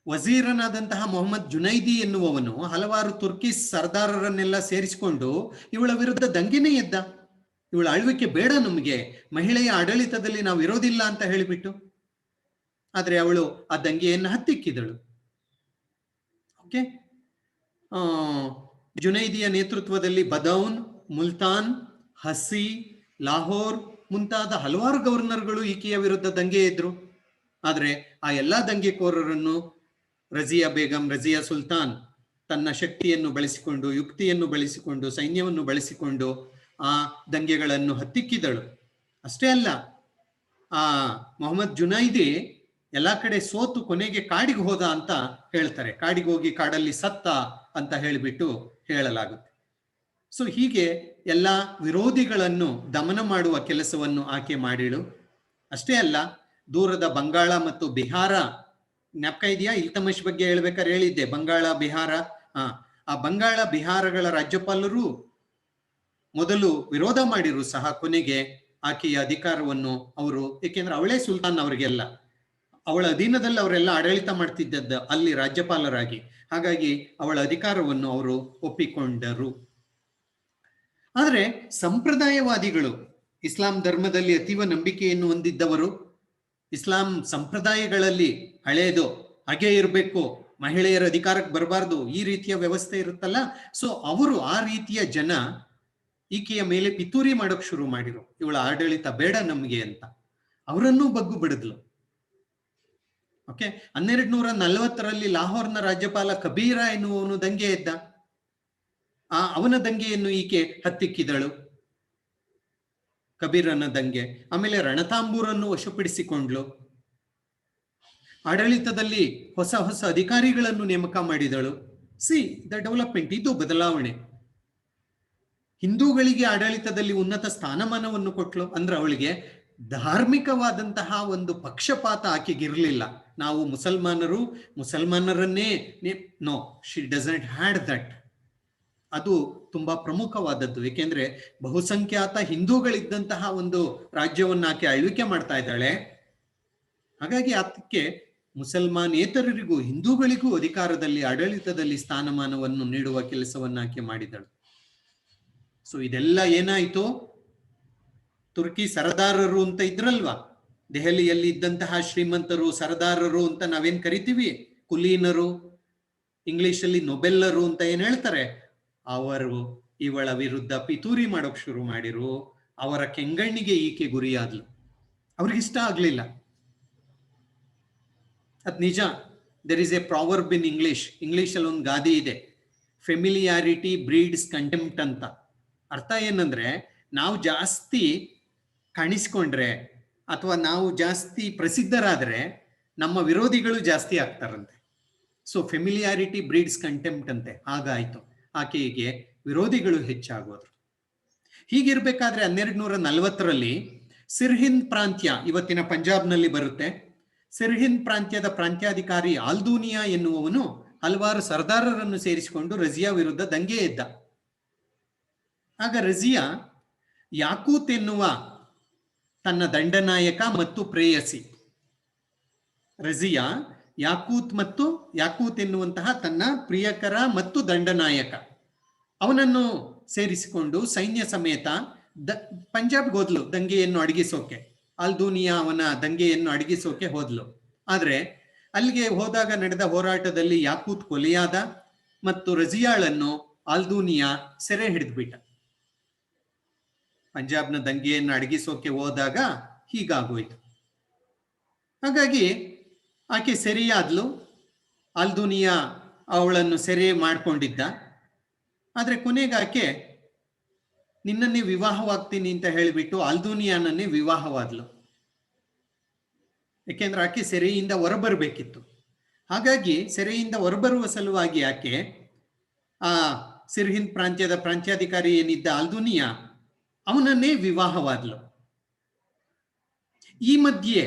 ವಜೀರನಾದಂತಹ ಮೊಹಮ್ಮದ್ ಜುನೈದಿ ಎನ್ನುವವನು ಹಲವಾರು ತುರ್ಕಿಸ್ ಸರ್ದಾರರನ್ನೆಲ್ಲ ಸೇರಿಸಿಕೊಂಡು ಇವಳ ವಿರುದ್ಧ ದಂಗೆನೇ ಎದ್ದ. ಇವಳ ಆಳ್ವಿಕೆ ಬೇಡ, ನಮಗೆ ಮಹಿಳೆಯ ಆಡಳಿತದಲ್ಲಿ ನಾವು ಇರೋದಿಲ್ಲ ಅಂತ ಹೇಳಿಬಿಟ್ಟು. ಆದ್ರೆ ಅವಳು ಆ ದಂಗೆಯನ್ನು ಹತ್ತಿಕ್ಕಿದಳು. ಓಕೆ, ಜುನೈದಿಯ ನೇತೃತ್ವದಲ್ಲಿ ಬದೌನ್, ಮುಲ್ತಾನ್, ಹಸಿ, ಲಾಹೋರ್ ಮುಂತಾದ ಹಲವಾರು ಗವರ್ನರ್ಗಳು ಈಕೆಯ ವಿರುದ್ಧ ದಂಗೆ ಎದ್ರು. ಆದ್ರೆ ಆ ಎಲ್ಲಾ ದಂಗೆಕೋರರನ್ನು ರಜಿಯಾ ಬೇಗಂ, ರಜಿಯಾ ಸುಲ್ತಾನ್ ತನ್ನ ಶಕ್ತಿಯನ್ನು ಬಳಸಿಕೊಂಡು, ಯುಕ್ತಿಯನ್ನು ಬಳಸಿಕೊಂಡು, ಸೈನ್ಯವನ್ನು ಬಳಸಿಕೊಂಡು ಆ ದಂಗೆಗಳನ್ನು ಹತ್ತಿಕ್ಕಿದಳು. ಅಷ್ಟೇ ಅಲ್ಲ, ಆ ಮೊಹಮ್ಮದ್ ಜುನೈದಿ ಎಲ್ಲಾ ಕಡೆ ಸೋತು ಕೊನೆಗೆ ಕಾಡಿಗೆ ಹೋದ ಅಂತ ಹೇಳ್ತಾರೆ. ಕಾಡಿಗೆ ಹೋಗಿ ಕಾಡಲ್ಲಿ ಸತ್ತ ಅಂತ ಹೇಳಿಬಿಟ್ಟು ಹೇಳಲಾಗುತ್ತೆ. ಸೊ ಹೀಗೆ ಎಲ್ಲ ವಿರೋಧಿಗಳನ್ನು ದಮನ ಮಾಡುವ ಕೆಲಸವನ್ನು ಆಕೆ ಮಾಡಿಳು. ಅಷ್ಟೇ ಅಲ್ಲ, ದೂರದ ಬಂಗಾಳ ಮತ್ತು ಬಿಹಾರ, ಜ್ಞಾಪಕ ಇದೆಯಾ? ಇಲ್ತಮಶ್ ಬಗ್ಗೆ ಹೇಳ್ಬೇಕಾದ್ರೆ ಹೇಳಿದ್ದೆ, ಬಂಗಾಳ, ಬಿಹಾರ. ಆ ಬಂಗಾಳ, ಬಿಹಾರಗಳ ರಾಜ್ಯಪಾಲರು ಮೊದಲು ವಿರೋಧ ಮಾಡಿರು ಸಹ ಕೊನೆಗೆ ಆಕೆಯ ಅಧಿಕಾರವನ್ನು ಅವರು, ಏಕೆಂದ್ರೆ ಅವಳೇ ಸುಲ್ತಾನ್ ಅವರಿಗೆಲ್ಲ, ಅವಳ ಅಧೀನದಲ್ಲಿ ಅವರೆಲ್ಲ ಆಡಳಿತ ಮಾಡ್ತಿದ್ದದ್ದು ಅಲ್ಲಿ ರಾಜ್ಯಪಾಲರಾಗಿ. ಹಾಗಾಗಿ ಅವಳ ಅಧಿಕಾರವನ್ನು ಅವರು ಒಪ್ಪಿಕೊಂಡರು. ಆದರೆ ಸಂಪ್ರದಾಯವಾದಿಗಳು, ಇಸ್ಲಾಂ ಧರ್ಮದಲ್ಲಿ ಅತೀವ ನಂಬಿಕೆಯನ್ನು ಹೊಂದಿದ್ದವರು, ಇಸ್ಲಾಂ ಸಂಪ್ರದಾಯಗಳಲ್ಲಿ ಹಳೇದು, ಹಾಗೇ ಇರಬೇಕು, ಮಹಿಳೆಯರ ಅಧಿಕಾರಕ್ಕೆ ಬರಬಾರ್ದು, ಈ ರೀತಿಯ ವ್ಯವಸ್ಥೆ ಇರುತ್ತಲ್ಲ. ಸೊ ಅವರು ಆ ರೀತಿಯ ಜನ ಈಕೆಯ ಮೇಲೆ ಪಿತೂರಿ ಮಾಡೋಕ್ ಶುರು ಮಾಡಿರು, ಇವಳ ಆಡಳಿತ ಬೇಡ ನಮ್ಗೆ ಅಂತ. ಅವರನ್ನೂ ಬಗ್ಗು ಬಿಡಿದ್ಲು. ಓಕೆ, 1240ರಲ್ಲಿ ಲಾಹೋರ್ನ ರಾಜ್ಯಪಾಲ ಕಬೀರ ಎನ್ನುವನು ದಂಗೆ ಎದ್ದ. ಅವನ ದಂಗೆಯನ್ನು ಈಕೆ ಹತ್ತಿಕ್ಕಿದಳು, ಕಬೀರನ ದಂಗೆ. ಆಮೇಲೆ ರಣತಾಂಬೂರನ್ನು ವಶಪಡಿಸಿಕೊಂಡ್ಲು. ಆಡಳಿತದಲ್ಲಿ ಹೊಸ ಹೊಸ ಅಧಿಕಾರಿಗಳನ್ನು ನೇಮಕ ಮಾಡಿದಳು. ಸಿ ದ ಡೆವಲಪ್ಮೆಂಟ್, ಇದು ಬದಲಾವಣೆ. ಹಿಂದೂಗಳಿಗೆ ಆಡಳಿತದಲ್ಲಿ ಉನ್ನತ ಸ್ಥಾನಮಾನವನ್ನು ಕೊಟ್ಲು. ಅಂದ್ರೆ ಅವಳಿಗೆ ಧಾರ್ಮಿಕವಾದಂತಹ ಒಂದು ಪಕ್ಷಪಾತ ಆಕೆಗಿರ್ಲಿಲ್ಲ. ನಾವು ಮುಸಲ್ಮಾನರನ್ನೇ no, she doesn't had that. ಅದು ತುಂಬಾ ಪ್ರಮುಖವಾದದ್ದು. ಏಕೆಂದ್ರೆ ಬಹುಸಂಖ್ಯಾತ ಹಿಂದೂಗಳಿದ್ದಂತಹ ಒಂದು ರಾಜ್ಯವನ್ನ ಆಕೆ ಆಳ್ವಿಕೆ ಮಾಡ್ತಾ ಇದ್ದಾಳೆ. ಹಾಗಾಗಿ ಅದಕ್ಕೆ ಮುಸಲ್ಮಾನೇತರರಿಗೂ ಹಿಂದೂಗಳಿಗೂ ಅಧಿಕಾರದಲ್ಲಿ, ಆಡಳಿತದಲ್ಲಿ ಸ್ಥಾನಮಾನವನ್ನು ನೀಡುವ ಕೆಲಸವನ್ನ ಆಕೆ ಮಾಡಿದಳು. ಸೊ ಇದೆಲ್ಲ ಏನಾಯ್ತು, ತುರ್ಕಿ ಸರದಾರರು ಅಂತ ಇದ್ರಲ್ವಾ, ದೆಹಲಿಯಲ್ಲಿ ಇದ್ದಂತಹ ಶ್ರೀಮಂತರು, ಸರದಾರರು ಅಂತ ನಾವೇನ್ ಕರಿತೀವಿ, ಕುಲೀನರು, ಇಂಗ್ಲಿಷಲ್ಲಿ ನೊಬೆಲ್ಲರು ಅಂತ ಏನ್ ಹೇಳ್ತಾರೆ, ಅವರು ಇವಳ ವಿರುದ್ಧ ಪಿತೂರಿ ಮಾಡೋಕ್ ಶುರು ಮಾಡಿರು. ಅವರ ಕೆಂಗಣ್ಣಿಗೆ ಈಕೆ ಗುರಿಯಾದ್ಲು. ಅವ್ರಿಗಿಷ್ಟ ಆಗ್ಲಿಲ್ಲ. ಅದ್ ನಿಜ. ದೆರ್ ಇಸ್ ಎ ಪ್ರಾವರ್ಬ್ ಇನ್ ಇಂಗ್ಲಿಷಲ್ಲಿ ಒಂದು ಗಾದೆ ಇದೆ, ಫೆಮಿಲಿಯಾರಿಟಿ ಬ್ರೀಡ್ಸ್ ಕಂಟೆಂಪ್ಟ್ ಅಂತ. ಅರ್ಥ ಏನಂದ್ರೆ, ನಾವು ಜಾಸ್ತಿ ಕಾಣಿಸ್ಕೊಂಡ್ರೆ ಅಥವಾ ನಾವು ಜಾಸ್ತಿ ಪ್ರಸಿದ್ಧರಾದ್ರೆ ನಮ್ಮ ವಿರೋಧಿಗಳು ಜಾಸ್ತಿ ಆಗ್ತಾರಂತೆ. ಸೊ ಫೆಮಿಲಿಯಾರಿಟಿ ಬ್ರೀಡ್ಸ್ ಕಂಟೆಂಪ್ಟ್ ಅಂತೆ. ಹಾಗಾಯ್ತು, ಆಕೆಗೆ ವಿರೋಧಿಗಳು ಹೆಚ್ಚಾಗೋದ್ರು. ಹೀಗಿರ್ಬೇಕಾದ್ರೆ 1240ರಲ್ಲಿ ಸಿರ್ಹಿಂದ್ ಪ್ರಾಂತ್ಯ, ಇವತ್ತಿನ ಪಂಜಾಬ್ನಲ್ಲಿ ಬರುತ್ತೆ, ಸಿರ್ಹಿಂದ್ ಪ್ರಾಂತ್ಯದ ಪ್ರಾಂತ್ಯಾಧಿಕಾರಿ ಆಲ್ದೂನಿಯಾ ಎನ್ನುವವನು ಹಲವಾರು ಸರ್ದಾರರನ್ನು ಸೇರಿಸಿಕೊಂಡು ರಜಿಯಾ ವಿರುದ್ಧ ದಂಗೆ ಎದ್ದ. ಆಗ ರಜಿಯಾ ಯಾಕೂತ್ ಎನ್ನುವ ತನ್ನ ದಂಡನಾಯಕ ಮತ್ತು ಪ್ರೇಯಸಿ, ರಜಿಯಾ ಯಾಕೂತ್ ಎನ್ನುವಂತಹ ತನ್ನ ಪ್ರಿಯಕರ ಮತ್ತು ದಂಡನಾಯಕ, ಅವನನ್ನು ಸೇರಿಸಿಕೊಂಡು ಸೈನ್ಯ ಸಮೇತ ಪಂಜಾಬ್ಗೆ ಹೋದ್ಲು ದಂಗೆಯನ್ನು ಅಡಗಿಸೋಕೆ. ಆಲ್ದೂನಿಯಾ ಅವನ ದಂಗೆಯನ್ನು ಅಡಗಿಸೋಕೆ ಹೋದ್ಲು. ಆದ್ರೆ ಅಲ್ಲಿಗೆ ಹೋದಾಗ ನಡೆದ ಹೋರಾಟದಲ್ಲಿ ಯಾಕೂತ್ ಕೊಲೆಯಾದ ಮತ್ತು ರಜಿಯಾಳನ್ನು ಆಲ್ದೂನಿಯಾ ಸೆರೆ ಹಿಡಿದ್ಬಿಟ್ಟ. ಪಂಜಾಬ್ನ ದಂಗೆಯನ್ನು ಅಡಗಿಸೋಕೆ ಹೋದಾಗ ಹೀಗಾಗೋಯ್ತು. ಹಾಗಾಗಿ ಆಕೆ ಸೆರೆಯಾದ್ಲು. ಆಲ್ದೂನಿಯಾ ಅವಳನ್ನು ಸೆರೆ ಮಾಡ್ಕೊಂಡಿದ್ದ. ಆದ್ರೆ ಕೊನೆಗೆ ಆಕೆ ನಿನ್ನನ್ನೇ ವಿವಾಹವಾಗ್ತೀನಿ ಅಂತ ಹೇಳಿಬಿಟ್ಟು ಆಲ್ದೂನಿಯಾನನ್ನೇ ವಿವಾಹವಾದ್ಲು. ಯಾಕೆಂದ್ರೆ ಆಕೆ ಸೆರೆಯಿಂದ ಹೊರಬರಬೇಕಿತ್ತು. ಹಾಗಾಗಿ ಸೆರೆಯಿಂದ ಹೊರಬರುವ ಸಲುವಾಗಿ ಆಕೆ ಆ ಸಿರ್ಹಿಂದ್ ಪ್ರಾಂತ್ಯದ ಪ್ರಾಂತ್ಯಾಧಿಕಾರಿ ಏನಿದ್ದ ಆಲ್ದೂನಿಯಾ, ಅವನನ್ನೇ ವಿವಾಹವಾದ್ಲು. ಈ ಮಧ್ಯೆ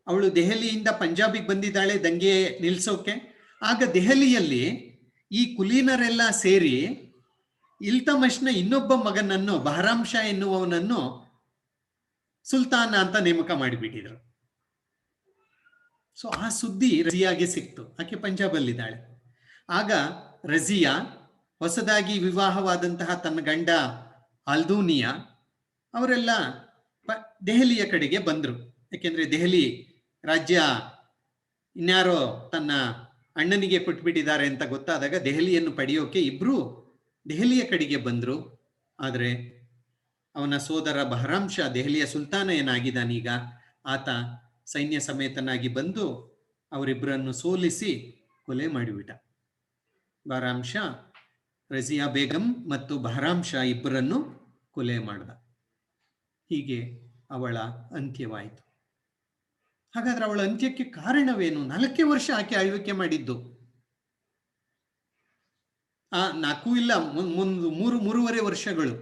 ಅವಳು ದೆಹಲಿಯಿಂದ ಪಂಜಾಬಿಗೆ ಬಂದಿದ್ದಾಳೆ ದಂಗೆ ನಿಲ್ಸೋಕೆ. ಆಗ ದೆಹಲಿಯಲ್ಲಿ ಈ ಕುಲೀನರೆಲ್ಲ ಸೇರಿ ಇಲ್ತಮಶ್ನ ಇನ್ನೊಬ್ಬ ಮಗನನ್ನು, ಬಹರಾಮ್ ಶಾ ಎನ್ನುವವನನ್ನು ಸುಲ್ತಾನ ಅಂತ ನೇಮಕ ಮಾಡಿಬಿಟ್ಟಿದ್ರು. ಸೊ ಆ ಸುದ್ದಿ ರಜಿಯಾಗೆ ಸಿಕ್ತು. ಆಕೆ ಪಂಜಾಬಲ್ಲಿದ್ದಾಳೆ. ಆಗ ರಜಿಯಾ ಹೊಸದಾಗಿ ವಿವಾಹವಾದಂತಹ ತನ್ನ ಗಂಡ ಆಲ್ದೂನಿಯಾ ಅವರೆಲ್ಲ ದೆಹಲಿಯ ಕಡೆಗೆ ಬಂದ್ರು. ಯಾಕೆಂದ್ರೆ ದೆಹಲಿ ರಾಜ್ಯ ಇನ್ಯಾರೋ ತನ್ನ ಅಣ್ಣನಿಗೆ ಕೊಟ್ಬಿಟ್ಟಿದ್ದಾರೆ ಅಂತ ಗೊತ್ತಾದಾಗ ದೆಹಲಿಯನ್ನು ಪಡೆಯೋಕೆ ಇಬ್ರು ದೆಹಲಿಯ ಕಡೆಗೆ ಬಂದ್ರು. ಆದರೆ ಅವನ ಸೋದರ ಬಹರಾಮ್ ಶಾ, ದೆಹಲಿಯ ಸುಲ್ತಾನ ಏನಾಗಿದ್ದಾನೀಗ, ಆತ ಸೈನ್ಯ ಸಮೇತನಾಗಿ ಬಂದು ಅವರಿಬ್ಬರನ್ನು ಸೋಲಿಸಿ ಕೊಲೆ ಮಾಡಿಬಿಟ್ಟ. ಬಹರಾಮ್ ಶಾ ರಜಿಯಾ ಬೇಗಂ ಮತ್ತು ಬಹರಾಮ್ ಶಾ ಇಬ್ಬರನ್ನು ಕೊಲೆ ಮಾಡ್ದ. ಹೀಗೆ ಅವಳ ಅಂತ್ಯವಾಯಿತು. ಹಾಗಾದ್ರೆ ಅವಳ ಅಂತ್ಯಕ್ಕೆ ಕಾರಣವೇನು? 4 ವರ್ಷ ಆಕೆ ಆಳ್ವಿಕೆ ಮಾಡಿದ್ದು. 4 ಇಲ್ಲ, 3.5 ವರ್ಷಗಳು.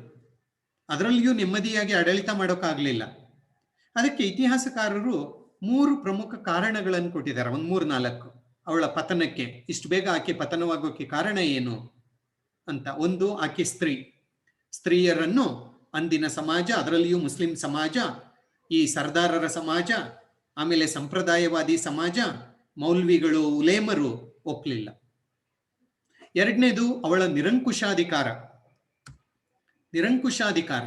ಅದರಲ್ಲಿಯೂ ನೆಮ್ಮದಿಯಾಗಿ ಆಡಳಿತ ಮಾಡೋಕ್ಕಾಗಲಿಲ್ಲ. ಅದಕ್ಕೆ ಇತಿಹಾಸಕಾರರು 3 ಪ್ರಮುಖ ಕಾರಣಗಳನ್ನು ಕೊಟ್ಟಿದ್ದಾರೆ, 3-4 ಅವಳ ಪತನಕ್ಕೆ. ಇಷ್ಟು ಬೇಗ ಆಕೆ ಪತನವಾಗೋಕೆ ಕಾರಣ ಏನು ಅಂತ. ಒಂದು, ಆಕೆ ಸ್ತ್ರೀಯರನ್ನು ಅಂದಿನ ಸಮಾಜ, ಅದರಲ್ಲಿಯೂ ಮುಸ್ಲಿಂ ಸಮಾಜ, ಈ ಸರ್ದಾರರ ಸಮಾಜ, ಆಮೇಲೆ ಸಂಪ್ರದಾಯವಾದಿ ಸಮಾಜ, ಮೌಲ್ವಿಗಳು, ಉಲೇಮರು ಒಪ್ಪಲಿಲ್ಲ. ಎರಡನೇದು ಅವಳ ನಿರಂಕುಶಾಧಿಕಾರ.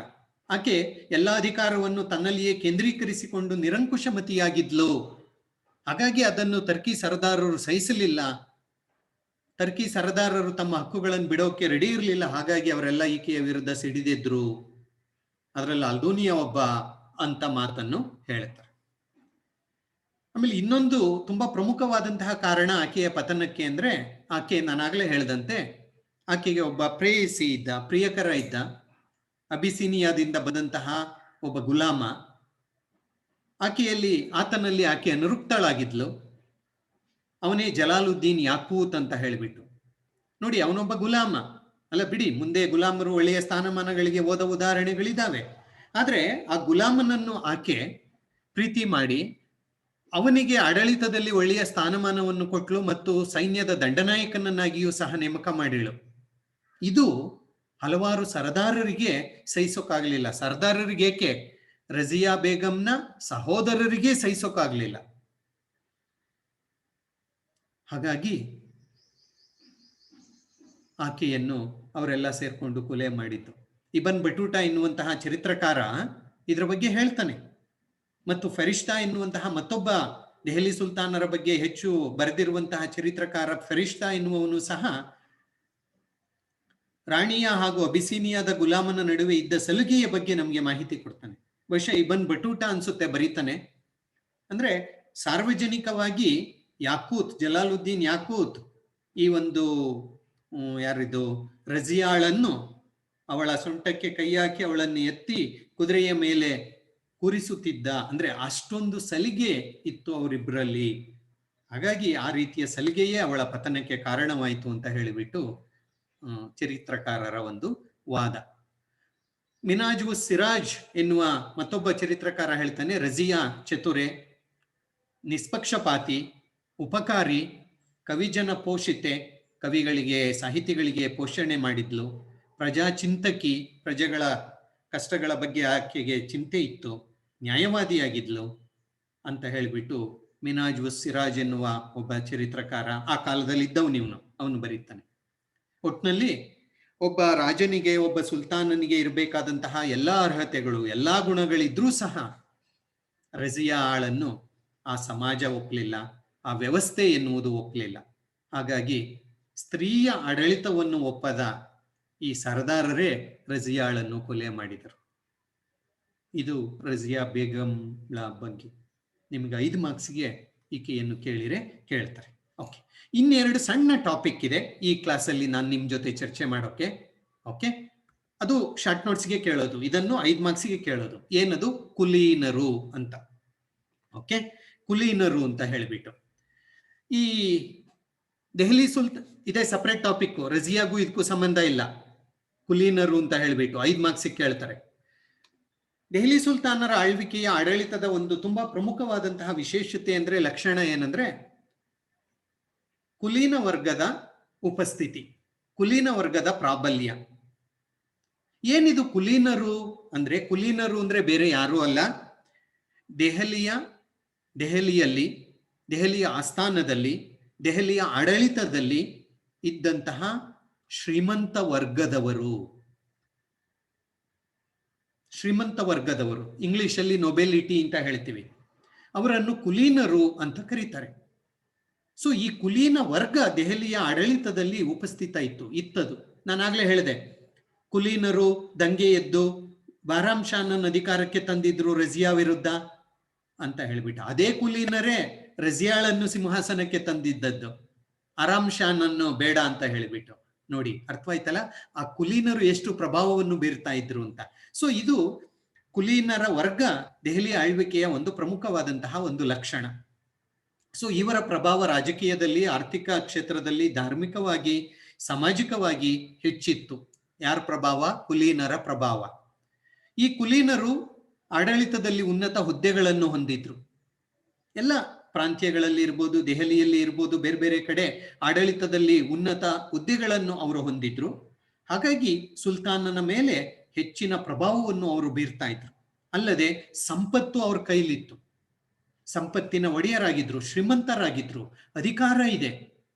ಆಕೆ ಎಲ್ಲ ಅಧಿಕಾರವನ್ನು ತನ್ನಲ್ಲಿಯೇ ಕೇಂದ್ರೀಕರಿಸಿಕೊಂಡು ನಿರಂಕುಶಮತಿಯಾಗಿದ್ಲು. ಹಾಗಾಗಿ ಅದನ್ನು ಟರ್ಕಿ ಸರದಾರರು ಸಹಿಸಲಿಲ್ಲ. ಟರ್ಕಿ ಸರದಾರರು ತಮ್ಮ ಹಕ್ಕುಗಳನ್ನು ಬಿಡೋಕೆ ರೆಡಿ ಇರಲಿಲ್ಲ. ಹಾಗಾಗಿ ಅವರೆಲ್ಲ ಈಕೆಯ ವಿರುದ್ಧ ಸಿಡಿದಿದ್ರು. ಅದರಲ್ಲಿ ಅಲ್ದೂನಿಯ ಒಬ್ಬ ಅಂತ ಮಾತನ್ನು ಹೇಳ್ತಾರೆ. ಆಮೇಲೆ ಇನ್ನೊಂದು ತುಂಬಾ ಪ್ರಮುಖವಾದಂತಹ ಕಾರಣ ಆಕೆಯ ಪತನಕ್ಕೆ ಅಂದ್ರೆ, ಆಕೆ ನಾನಾಗಲೇ ಹೇಳ್ದಂತೆ ಆಕೆಗೆ ಒಬ್ಬ ಪ್ರೇಯಸಿ ಇದ್ದ, ಪ್ರಿಯಕರ ಇದ್ದ, ಅಬಿಸಿನಿಯಾದಿಂದ ಬಂದಂತಹ ಒಬ್ಬ ಗುಲಾಮ. ಆತನಲ್ಲಿ ಆಕೆ ಅನುರುಕ್ತಳಾಗಿದ್ಲು. ಅವನೇ ಜಲಾಲುದ್ದೀನ್ ಯಾಕೂತ್ ಅಂತ ಹೇಳಿಬಿಟ್ಟು. ನೋಡಿ, ಅವನೊಬ್ಬ ಗುಲಾಮ ಅಲ್ಲ ಬಿಡಿ, ಮುಂದೆ ಗುಲಾಮರು ಒಳ್ಳೆಯ ಸ್ಥಾನಮಾನಗಳಿಗೆ ಹೋದ ಉದಾಹರಣೆಗಳಿದ್ದಾವೆ. ಆದ್ರೆ ಆ ಗುಲಾಮನನ್ನು ಆಕೆ ಪ್ರೀತಿ ಮಾಡಿ ಅವನಿಗೆ ಆಡಳಿತದಲ್ಲಿ ಒಳ್ಳೆಯ ಸ್ಥಾನಮಾನವನ್ನು ಕೊಟ್ಲು ಮತ್ತು ಸೈನ್ಯದ ದಂಡನಾಯಕನನ್ನಾಗಿಯೂ ಸಹ ನೇಮಕ ಮಾಡಿಳು. ಇದು ಹಲವಾರು ಸರದಾರರಿಗೆ ಸಹಿಸೋಕ್ಕಾಗಲಿಲ್ಲ. ಸರದಾರರಿಗೆ ಏಕೆ, ರಜಿಯಾ ಬೇಗಂನ ಸಹೋದರರಿಗೆ ಸಹಿಸೋಕ್ಕಾಗಲಿಲ್ಲ. ಹಾಗಾಗಿ ಆಕೆಯನ್ನು ಅವರೆಲ್ಲ ಸೇರ್ಕೊಂಡು ಕೊಲೆ ಮಾಡಿದ್ದು. ಇಬನ್ ಬಟೂಟಾ ಎನ್ನುವಂತಹ ಚರಿತ್ರಕಾರ ಇದರ ಬಗ್ಗೆ ಹೇಳ್ತಾನೆ. ಮತ್ತು ಫರಿಷ್ಠಾ ಎನ್ನುವಂತಹ ಮತ್ತೊಬ್ಬ ದೆಹಲಿ ಸುಲ್ತಾನರ ಬಗ್ಗೆ ಹೆಚ್ಚು ಬರೆದಿರುವಂತಹ ಚರಿತ್ರಕಾರ ಫರಿಷ್ಠಾ ಎನ್ನುವವನು ಸಹ ರಾಣಿಯ ಹಾಗೂ ಅಬಿಸಿನಿಯಾದ ಗುಲಾಮನ ನಡುವೆ ಇದ್ದ ಸಲುಗೆಯ ಬಗ್ಗೆ ನಮಗೆ ಮಾಹಿತಿ ಕೊಡ್ತಾನೆ. ಬಹುಶಃ ಇಬನ್ ಬಟೂಟಾ ಅನ್ಸುತ್ತೆ ಬರೀತಾನೆ. ಅಂದ್ರೆ ಸಾರ್ವಜನಿಕವಾಗಿ ಯಾಕೂತ್, ಜಲಾಲುದ್ದೀನ್ ಯಾಕೂತ್ ಈ ಒಂದು ಯಾರಿದು ರಜಿಯಾಳನ್ನು ಅವಳ ಸೊಂಟಕ್ಕೆ ಕೈ ಹಾಕಿ ಅವಳನ್ನು ಎತ್ತಿ ಕುದುರೆಯ ಮೇಲೆ ಕೂರಿಸುತ್ತಿದ್ದ. ಅಂದ್ರೆ ಅಷ್ಟೊಂದು ಸಲಿಗೆ ಇತ್ತು ಅವರಿಬ್ಬರಲ್ಲಿ. ಹಾಗಾಗಿ ಆ ರೀತಿಯ ಸಲಿಗೆಯೇ ಅವಳ ಪತನಕ್ಕೆ ಕಾರಣವಾಯಿತು ಅಂತ ಹೇಳಿಬಿಟ್ಟು ಚರಿತ್ರಕಾರರ ಒಂದು ವಾದ. ಮಿನಾಜ್ ಉಸ್ ಸಿರಾಜ್ ಎನ್ನುವ ಮತ್ತೊಬ್ಬ ಚರಿತ್ರಕಾರ ಹೇಳ್ತಾನೆ, ರಜಿಯಾ ಚತುರೆ, ನಿಷ್ಪಕ್ಷಪಾತಿ, ಉಪಕಾರಿ, ಕವಿಜನ ಪೋಷಿತೆ, ಕವಿಗಳಿಗೆ ಸಾಹಿತಿಗಳಿಗೆ ಪೋಷಣೆ ಮಾಡಿದ್ಲು, ಪ್ರಜಾಚಿಂತಕಿ, ಪ್ರಜೆಗಳ ಕಷ್ಟಗಳ ಬಗ್ಗೆ ಆಕೆಗೆ ಚಿಂತೆ ಇತ್ತು, ನ್ಯಾಯವಾದಿಯಾಗಿದ್ಲು ಅಂತ ಹೇಳಿಬಿಟ್ಟು ಮಿನಾಜ್ ಉಸ್ ಸಿರಾಜ್ ಎನ್ನುವ ಒಬ್ಬ ಚರಿತ್ರಕಾರ, ಆ ಕಾಲದಲ್ಲಿ ಇದ್ದವನು, ಅವನು ಬರೀತಾನೆ. ಒಟ್ಟಿನಲ್ಲಿ ಒಬ್ಬ ರಾಜನಿಗೆ, ಒಬ್ಬ ಸುಲ್ತಾನನಿಗೆ ಇರಬೇಕಾದಂತಹ ಎಲ್ಲಾ ಅರ್ಹತೆಗಳು, ಎಲ್ಲಾ ಗುಣಗಳಿದ್ರೂ ಸಹ ರಜಿಯಾ ಆಳನ್ನು ಆ ಸಮಾಜ ಒಪ್ಪಲಿಲ್ಲ, ಆ ವ್ಯವಸ್ಥೆ ಎನ್ನುವುದು ಒಪ್ಪಲಿಲ್ಲ. ಹಾಗಾಗಿ ಸ್ತ್ರೀಯ ಆಡಳಿತವನ್ನು ಒಪ್ಪದ ಈ ಸರ್ದಾರರೇ ರಜಿಯಾಳನ್ನು ಕೊಲೆ ಮಾಡಿದರು. ಇದು ರಜಿಯಾ ಬೇಗಂಳ ಬಗ್ಗೆ. ನಿಮಗೆ 5 ಮಾರ್ಕ್ಸ್ಗೆ ಈಕೆಯನ್ನು ಕೇಳಿರೆ ಕೇಳ್ತಾರೆ. ಓಕೆ, ಇನ್ನೆರಡು ಸಣ್ಣ ಟಾಪಿಕ್ ಇದೆ ಈ ಕ್ಲಾಸಲ್ಲಿ ನಾನು ನಿಮ್ಮ ಜೊತೆ ಚರ್ಚೆ ಮಾಡೋಕೆ. ಓಕೆ, ಅದು ಶಾರ್ಟ್ ನೋಟ್ಸ್ಗೆ ಕೇಳೋದು, ಇದನ್ನು 5 ಮಾರ್ಕ್ಸ್ಗೆ ಕೇಳೋದು. ಏನದು? ಕುಲೀನರು ಅಂತ. ಓಕೆ, ಕುಲೀನರು ಅಂತ ಹೇಳಿಬಿಟ್ಟು ಈ ದೆಹಲಿ ಇದೇ ಸಪರೇಟ್ ಟಾಪಿಕ್. ರಜಿಯಾಗೂ ಇದಕ್ಕೂ ಸಂಬಂಧ ಇಲ್ಲ. ಕುಲೀನರು ಅಂತ ಹೇಳಿಬಿಟ್ಟು 5 ಮಾರ್ಕ್ಸಿಗೆ ಕೇಳ್ತಾರೆ. ದೆಹಲಿ ಸುಲ್ತಾನರ ಆಳ್ವಿಕೆಯ ಆಡಳಿತದ ಒಂದು ತುಂಬಾ ಪ್ರಮುಖವಾದಂತಹ ವಿಶೇಷತೆ ಅಂದ್ರೆ, ಲಕ್ಷಣ ಏನಂದ್ರೆ, ಕುಲೀನ ವರ್ಗದ ಉಪಸ್ಥಿತಿ, ಕುಲೀನ ವರ್ಗದ ಪ್ರಾಬಲ್ಯ. ಏನಿದು ಕುಲೀನರು ಅಂದ್ರೆ? ಕುಲೀನರು ಅಂದ್ರೆ ಬೇರೆ ಯಾರೂ ಅಲ್ಲ, ದೆಹಲಿಯಲ್ಲಿ, ದೆಹಲಿಯ ಆಸ್ಥಾನದಲ್ಲಿ, ದೆಹಲಿಯ ಆಡಳಿತದಲ್ಲಿ ಇದ್ದಂತಹ ಶ್ರೀಮಂತ ವರ್ಗದವರು. ಶ್ರೀಮಂತ ವರ್ಗದವರು, ಇಂಗ್ಲಿಷಲ್ಲಿ ನೊಬೆಲಿಟಿ ಅಂತ ಹೇಳ್ತೀವಿ, ಅವರನ್ನು ಕುಲೀನರು ಅಂತ ಕರೀತಾರೆ. ಸೊ ಈ ಕುಲೀನ ವರ್ಗ ದೆಹಲಿಯ ಆಡಳಿತದಲ್ಲಿ ಉಪಸ್ಥಿತ ಇತ್ತದು. ನಾನಾಗ್ಲೇ ಹೇಳಿದೆ, ಕುಲೀನರು ದಂಗೆ ಎದ್ದು ಬಾರಾಮ್ ಶಾನನ್ ಅಧಿಕಾರಕ್ಕೆ ತಂದಿದ್ರು ರಜಿಯಾ ವಿರುದ್ಧ ಅಂತ ಹೇಳ್ಬಿಟ್ಟು. ಅದೇ ಕುಲೀನರೇ ರಜಿಯಾಳನ್ನು ಸಿಂಹಾಸನಕ್ಕೆ ತಂದಿದ್ದದ್ದು, ಆರಾಮ್ ಶಾನನ್ನು ಬೇಡ ಅಂತ ಹೇಳಿಬಿಟ್ಟು. ನೋಡಿ, ಅರ್ಥವಾಯ್ತಲ್ಲ ಆ ಕುಲೀನರು ಎಷ್ಟು ಪ್ರಭಾವವನ್ನು ಬೀರ್ತಾ ಇದ್ರು ಅಂತ. ಸೊ ಇದು ಕುಲೀನರ ವರ್ಗ ದೆಹಲಿ ಆಳ್ವಿಕೆಯ ಒಂದು ಪ್ರಮುಖವಾದಂತಹ ಒಂದು ಲಕ್ಷಣ. ಸೊ ಇವರ ಪ್ರಭಾವ ರಾಜಕೀಯದಲ್ಲಿ, ಆರ್ಥಿಕ ಕ್ಷೇತ್ರದಲ್ಲಿ, ಧಾರ್ಮಿಕವಾಗಿ, ಸಾಮಾಜಿಕವಾಗಿ ಹೆಚ್ಚಿತ್ತು. ಯಾರ ಪ್ರಭಾವ? ಕುಲೀನರ ಪ್ರಭಾವ. ಈ ಕುಲೀನರು ಆಡಳಿತದಲ್ಲಿ ಉನ್ನತ ಹುದ್ದೆಗಳನ್ನು ಹೊಂದಿದ್ರು. ಎಲ್ಲ ಪ್ರಾಂತ್ಯಗಳಲ್ಲಿ ಇರ್ಬೋದು, ದೆಹಲಿಯಲ್ಲಿ ಇರ್ಬೋದು, ಬೇರೆ ಬೇರೆ ಕಡೆ ಆಡಳಿತದಲ್ಲಿ ಉನ್ನತ ಹುದ್ದೆಗಳನ್ನು ಅವರು ಹೊಂದಿದ್ರು. ಹಾಗಾಗಿ ಸುಲ್ತಾನನ ಮೇಲೆ ಹೆಚ್ಚಿನ ಪ್ರಭಾವವನ್ನು ಅವರು ಬೀರ್ತಾ ಇದ್ರು. ಅಲ್ಲದೆ ಸಂಪತ್ತು ಅವ್ರ ಕೈಲಿತ್ತು, ಸಂಪತ್ತಿನ ಒಡೆಯರಾಗಿದ್ರು, ಶ್ರೀಮಂತರಾಗಿದ್ರು, ಅಧಿಕಾರ ಇದೆ.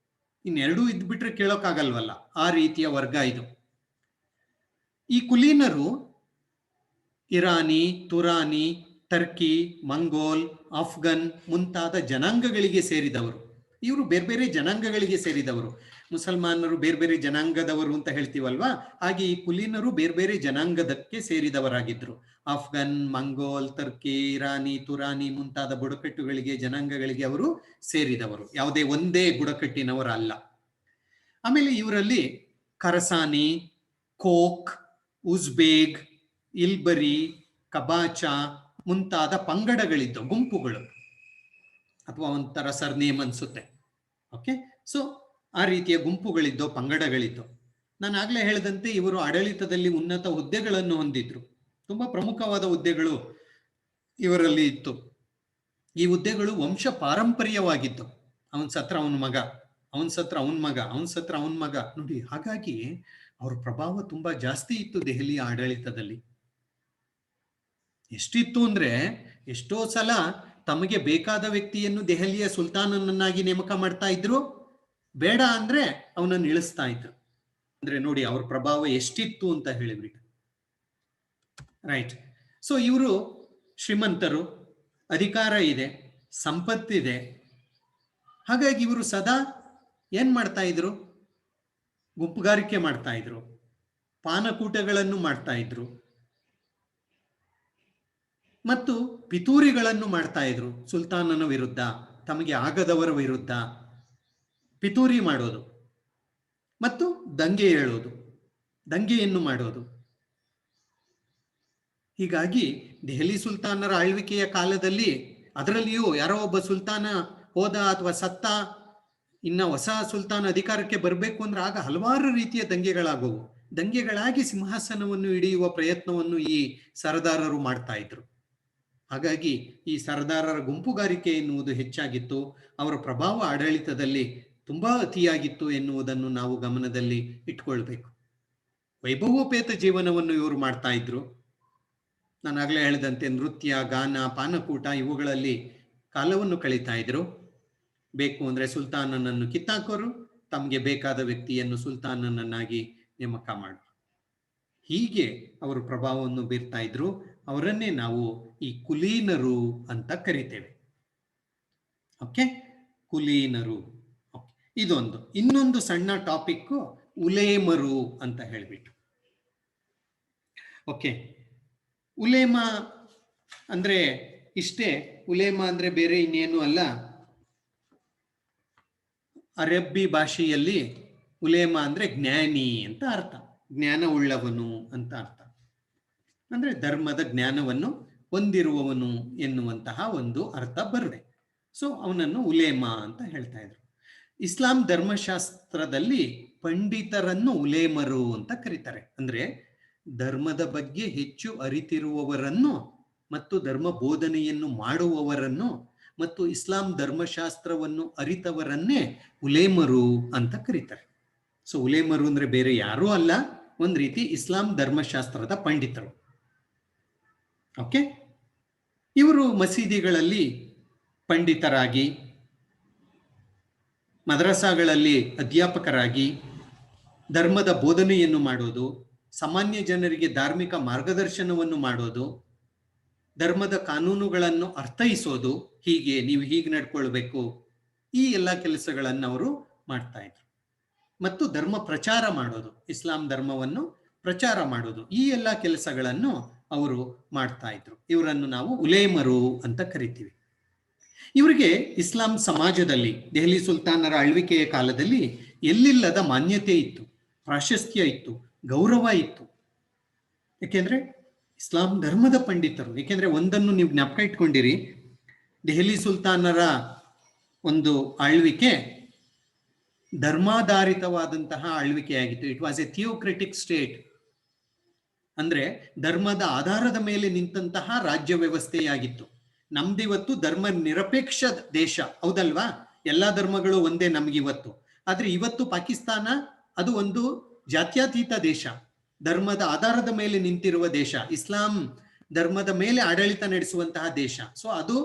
ಇನ್ನೆರಡೂ ಇದ್ಬಿಟ್ರೆ ಕೇಳೋಕ್ಕಾಗಲ್ವಲ್ಲ, ಆ ರೀತಿಯ ವರ್ಗ ಇದು. ಈ ಕುಲೀನರು ಇರಾನಿ, ತುರಾನಿ, ಟರ್ಕಿ, ಮಂಗೋಲ್, ಆಫ್ಘನ್ ಮುಂತಾದ ಜನಾಂಗಗಳಿಗೆ ಸೇರಿದವರು. ಇವರು ಬೇರೆ ಬೇರೆ ಜನಾಂಗಗಳಿಗೆ ಸೇರಿದವರು. ಮುಸಲ್ಮಾನರು ಬೇರೆ ಬೇರೆ ಜನಾಂಗದವರು ಅಂತ ಹೇಳ್ತೀವಲ್ವಾ, ಹಾಗೆ ಈ ಕುಲೀನರು ಬೇರೆ ಬೇರೆ ಜನಾಂಗದಕ್ಕೆ ಸೇರಿದವರಾಗಿದ್ರು. ಆಫ್ಘನ್, ಮಂಗೋಲ್, ಟರ್ಕಿ, ಇರಾನಿ, ತುರಾನಿ ಮುಂತಾದ ಬುಡಕಟ್ಟುಗಳಿಗೆ, ಜನಾಂಗಗಳಿಗೆ ಅವರು ಸೇರಿದವರು, ಯಾವುದೇ ಒಂದೇ ಬುಡಕಟ್ಟಿನವರಲ್ಲ. ಆಮೇಲೆ ಇವರಲ್ಲಿ ಖರಸಾನಿ, ಕೋಕ್, ಉಜ್ಬೇಗ್, ಇಲ್ಬರಿ, ಕಬಾಚ ಮುಂತಾದ ಪಂಗಡಗಳಿದ್ದು, ಗುಂಪುಗಳು, ಅಥವಾ ಒಂಥರ ಸರ್ನೇಮ್ ಅನ್ಸುತ್ತೆ. ಓಕೆ, ಸೊ ಆ ರೀತಿಯ ಗುಂಪುಗಳಿದ್ದೋ, ಪಂಗಡಗಳಿದ್ದೋ. ನಾನು ಆಗ್ಲೇ ಹೇಳಿದಂತೆ ಇವರು ಆಡಳಿತದಲ್ಲಿ ಉನ್ನತ ಹುದ್ದೆಗಳನ್ನು ಹೊಂದಿದ್ರು. ತುಂಬಾ ಪ್ರಮುಖವಾದ ಹುದ್ದೆಗಳು ಇವರಲ್ಲಿ ಇತ್ತು. ಈ ಹುದ್ದೆಗಳು ವಂಶ ಪಾರಂಪರ್ಯವಾಗಿತ್ತು. ಅವನ್ ಸತ್ರ ಅವನ ಮಗ, ಅವನ್ ಸತ್ರ ಅವನ ಮಗ, ಅವನ್ ಸತ್ರ ಅವನ ಮಗ, ನೋಡಿ. ಹಾಗಾಗಿ ಅವ್ರ ಪ್ರಭಾವ ತುಂಬಾ ಜಾಸ್ತಿ ಇತ್ತು ದೆಹಲಿಯ ಆಡಳಿತದಲ್ಲಿ. ಎಷ್ಟಿತ್ತು ಅಂದ್ರೆ, ಎಷ್ಟೋ ಸಲ ತಮಗೆ ಬೇಕಾದ ವ್ಯಕ್ತಿಯನ್ನು ದೆಹಲಿಯ ಸುಲ್ತಾನನನ್ನಾಗಿ ನೇಮಕ ಮಾಡ್ತಾ ಇದ್ರು, ಬೇಡ ಅಂದ್ರೆ ಅವನನ್ನು ಇಳಿಸ್ತಾ ಇದ್ರು. ಅಂದ್ರೆ ನೋಡಿ ಅವ್ರ ಪ್ರಭಾವ ಎಷ್ಟಿತ್ತು ಅಂತ ಹೇಳಿಬಿಟ್ಟು. ರೈಟ್. ಸೊ ಇವರು ಶ್ರೀಮಂತರು, ಅಧಿಕಾರ ಇದೆ, ಸಂಪತ್ತಿದೆ. ಹಾಗಾಗಿ ಇವರು ಸದಾ ಏನ್ ಮಾಡ್ತಾ ಇದ್ರು? ಗುಂಪುಗಾರಿಕೆ ಮಾಡ್ತಾ ಇದ್ರು, ಪಾನಕೂಟಗಳನ್ನು ಮಾಡ್ತಾ ಇದ್ರು, ಮತ್ತು ಪಿತೂರಿಗಳನ್ನು ಮಾಡ್ತಾ ಇದ್ರು. ಸುಲ್ತಾನನ ವಿರುದ್ಧ, ತಮಗೆ ಆಗದವರ ವಿರುದ್ಧ ಪಿತೂರಿ ಮಾಡೋದು ಮತ್ತು ದಂಗೆ ಏಳೋದು, ದಂಗೆಯನ್ನು ಮಾಡೋದು. ಹೀಗಾಗಿ ದೆಹಲಿ ಸುಲ್ತಾನರ ಆಳ್ವಿಕೆಯ ಕಾಲದಲ್ಲಿ, ಅದರಲ್ಲಿಯೂ ಯಾರೋ ಒಬ್ಬ ಸುಲ್ತಾನ ಹೋದ ಅಥವಾ ಸತ್ತ, ಇನ್ನ ಹೊಸ ಸುಲ್ತಾನ ಅಧಿಕಾರಕ್ಕೆ ಬರಬೇಕು ಅಂದ್ರೆ ಆಗ ಹಲವಾರು ರೀತಿಯ ದಂಗೆಗಳಾಗುವು. ದಂಗೆಗಳಾಗಿ ಸಿಂಹಾಸನವನ್ನು ಹಿಡಿಯುವ ಪ್ರಯತ್ನವನ್ನು ಈ ಸರದಾರರು ಮಾಡ್ತಾ ಇದ್ರು. ಹಾಗಾಗಿ ಈ ಸರದಾರರ ಗುಂಪುಗಾರಿಕೆ ಎನ್ನುವುದು ಹೆಚ್ಚಾಗಿತ್ತು. ಅವರ ಪ್ರಭಾವ ಆಡಳಿತದಲ್ಲಿ ತುಂಬಾ ಅತಿಯಾಗಿತ್ತು ಎನ್ನುವುದನ್ನು ನಾವು ಗಮನದಲ್ಲಿ ಇಟ್ಕೊಳ್ಬೇಕು. ವೈಭವೋಪೇತ ಜೀವನವನ್ನು ಇವರು ಮಾಡ್ತಾ ಇದ್ರು. ನಾನಾಗಲೇ ಹೇಳಿದಂತೆ ನೃತ್ಯ, ಗಾನ, ಪಾನಕೂಟ ಇವುಗಳಲ್ಲಿ ಕಾಲವನ್ನು ಕಳೀತಾ ಇದ್ರು. ಬೇಕು ಅಂದ್ರೆ ಸುಲ್ತಾನನನ್ನು ಕಿತ್ತಾಕೋರು, ತಮಗೆ ಬೇಕಾದ ವ್ಯಕ್ತಿಯನ್ನು ಸುಲ್ತಾನನನ್ನಾಗಿ ನೇಮಕ ಮಾಡು. ಹೀಗೆ ಅವರು ಪ್ರಭಾವವನ್ನು ಬೀರ್ತಾ ಇದ್ರು. ಅವರನ್ನೇ ನಾವು ಈ ಕುಲೀನರು ಅಂತ ಕರಿತೇವೆ. ಓಕೆ, ಕುಲೀನರು. ಇದೊಂದು. ಇನ್ನೊಂದು ಸಣ್ಣ ಟಾಪಿಕ್ ಉಲೇಮರು ಅಂತ ಹೇಳ್ಬಿಟ್ಟು. ಓಕೆ, ಉಲೇಮ ಅಂದ್ರೆ ಇಷ್ಟೇ. ಉಲೇಮ ಅಂದ್ರೆ ಬೇರೆ ಇನ್ನೇನು ಅಲ್ಲ. ಅರಬ್ಬಿ ಭಾಷೆಯಲ್ಲಿ ಉಲೇಮ ಅಂದ್ರೆ ಜ್ಞಾನಿ ಅಂತ ಅರ್ಥ, ಜ್ಞಾನ ಉಳ್ಳವನು ಅಂತ ಅರ್ಥ. ಅಂದ್ರೆ ಧರ್ಮದ ಜ್ಞಾನವನ್ನು ಹೊಂದಿರುವವನು ಎನ್ನುವಂತಹ ಒಂದು ಅರ್ಥ ಬರದೆ. ಸೊ ಅವನನ್ನು ಉಲೇಮ ಅಂತ ಹೇಳ್ತಾ ಇದ್ರು. ಇಸ್ಲಾಂ ಧರ್ಮಶಾಸ್ತ್ರದಲ್ಲಿ ಪಂಡಿತರನ್ನು ಉಲೇಮರು ಅಂತ ಕರೀತಾರೆ. ಅಂದ್ರೆ ಧರ್ಮದ ಬಗ್ಗೆ ಹೆಚ್ಚು ಅರಿತಿರುವವರನ್ನು ಮತ್ತು ಧರ್ಮ ಬೋಧನೆಯನ್ನು ಮಾಡುವವರನ್ನು ಮತ್ತು ಇಸ್ಲಾಂ ಧರ್ಮಶಾಸ್ತ್ರವನ್ನು ಅರಿತವರನ್ನೇ ಉಲೇಮರು ಅಂತ ಕರೀತಾರೆ. ಸೊ ಉಲೇಮರು ಅಂದ್ರೆ ಬೇರೆ ಯಾರೂ ಅಲ್ಲ, ಒಂದ್ ರೀತಿ ಇಸ್ಲಾಂ ಧರ್ಮಶಾಸ್ತ್ರದ ಪಂಡಿತರು. ಓಕೆ, ಇವರು ಮಸೀದಿಗಳಲ್ಲಿ ಪಂಡಿತರಾಗಿ, ಮದ್ರಸಾಗಳಲ್ಲಿ ಅಧ್ಯಾಪಕರಾಗಿ ಧರ್ಮದ ಬೋಧನೆಯನ್ನು ಮಾಡೋದು, ಸಾಮಾನ್ಯ ಜನರಿಗೆ ಧಾರ್ಮಿಕ ಮಾರ್ಗದರ್ಶನವನ್ನು ಮಾಡೋದು, ಧರ್ಮದ ಕಾನೂನುಗಳನ್ನು ಅರ್ಥೈಸೋದು, ಹೀಗೆ ನೀವು ಹೀಗೆ ನಡ್ಕೊಳ್ಬೇಕು, ಈ ಎಲ್ಲ ಕೆಲಸಗಳನ್ನು ಅವರು ಮಾಡ್ತಾ ಇದ್ರು. ಮತ್ತು ಧರ್ಮ ಪ್ರಚಾರ ಮಾಡೋದು, ಇಸ್ಲಾಂ ಧರ್ಮವನ್ನು ಪ್ರಚಾರ ಮಾಡೋದು, ಈ ಎಲ್ಲ ಕೆಲಸಗಳನ್ನು ಅವರು ಮಾಡ್ತಾ ಇದ್ರು. ಇವರನ್ನು ನಾವು ಉಲೇಮರು ಅಂತ ಕರಿತೀವಿ. ಇವರಿಗೆ ಇಸ್ಲಾಂ ಸಮಾಜದಲ್ಲಿ ದೆಹಲಿ ಸುಲ್ತಾನರ ಆಳ್ವಿಕೆಯ ಕಾಲದಲ್ಲಿ ಎಲ್ಲಿಲ್ಲದ ಮಾನ್ಯತೆ ಇತ್ತು, ಪ್ರಾಶಸ್ತ್ಯ ಇತ್ತು, ಗೌರವ ಇತ್ತು. ಯಾಕೆಂದ್ರೆ ಇಸ್ಲಾಂ ಧರ್ಮದ ಪಂಡಿತರು. ಏಕೆಂದ್ರೆ ಒಂದನ್ನು ನೀವು ಜ್ಞಾಪಕ ಇಟ್ಕೊಂಡಿರಿ, ದೆಹಲಿ ಸುಲ್ತಾನರ ಒಂದು ಆಳ್ವಿಕೆ ಧರ್ಮಾಧಾರಿತವಾದಂತಹ ಆಳ್ವಿಕೆಯಾಗಿತ್ತು. It was a theocratic state. ಅಂದ್ರೆ ಧರ್ಮದ ಆಧಾರದ ಮೇಲೆ ನಿಂತಹ ರಾಜ್ಯ ವ್ಯವಸ್ಥೆಯಾಗಿತ್ತು. ನಮ್ದಿವತ್ತು ಧರ್ಮ ನಿರಪೇಕ್ಷ ದೇಶ, ಹೌದಲ್ವಾ? ಎಲ್ಲಾ ಧರ್ಮಗಳು ಒಂದೇ ನಮ್ಗಿವತ್ತು. ಆದ್ರೆ ಇವತ್ತು ಪಾಕಿಸ್ತಾನ ಅದು ಒಂದು ಜಾತ್ಯತೀತ ದೇಶ, ಧರ್ಮದ ಆಧಾರದ ಮೇಲೆ ನಿಂತಿರುವ ದೇಶ, ಇಸ್ಲಾಂ ಧರ್ಮದ ಮೇಲೆ ಆಡಳಿತ ನಡೆಸುವಂತಹ ದೇಶ. ಸೊ ಅದು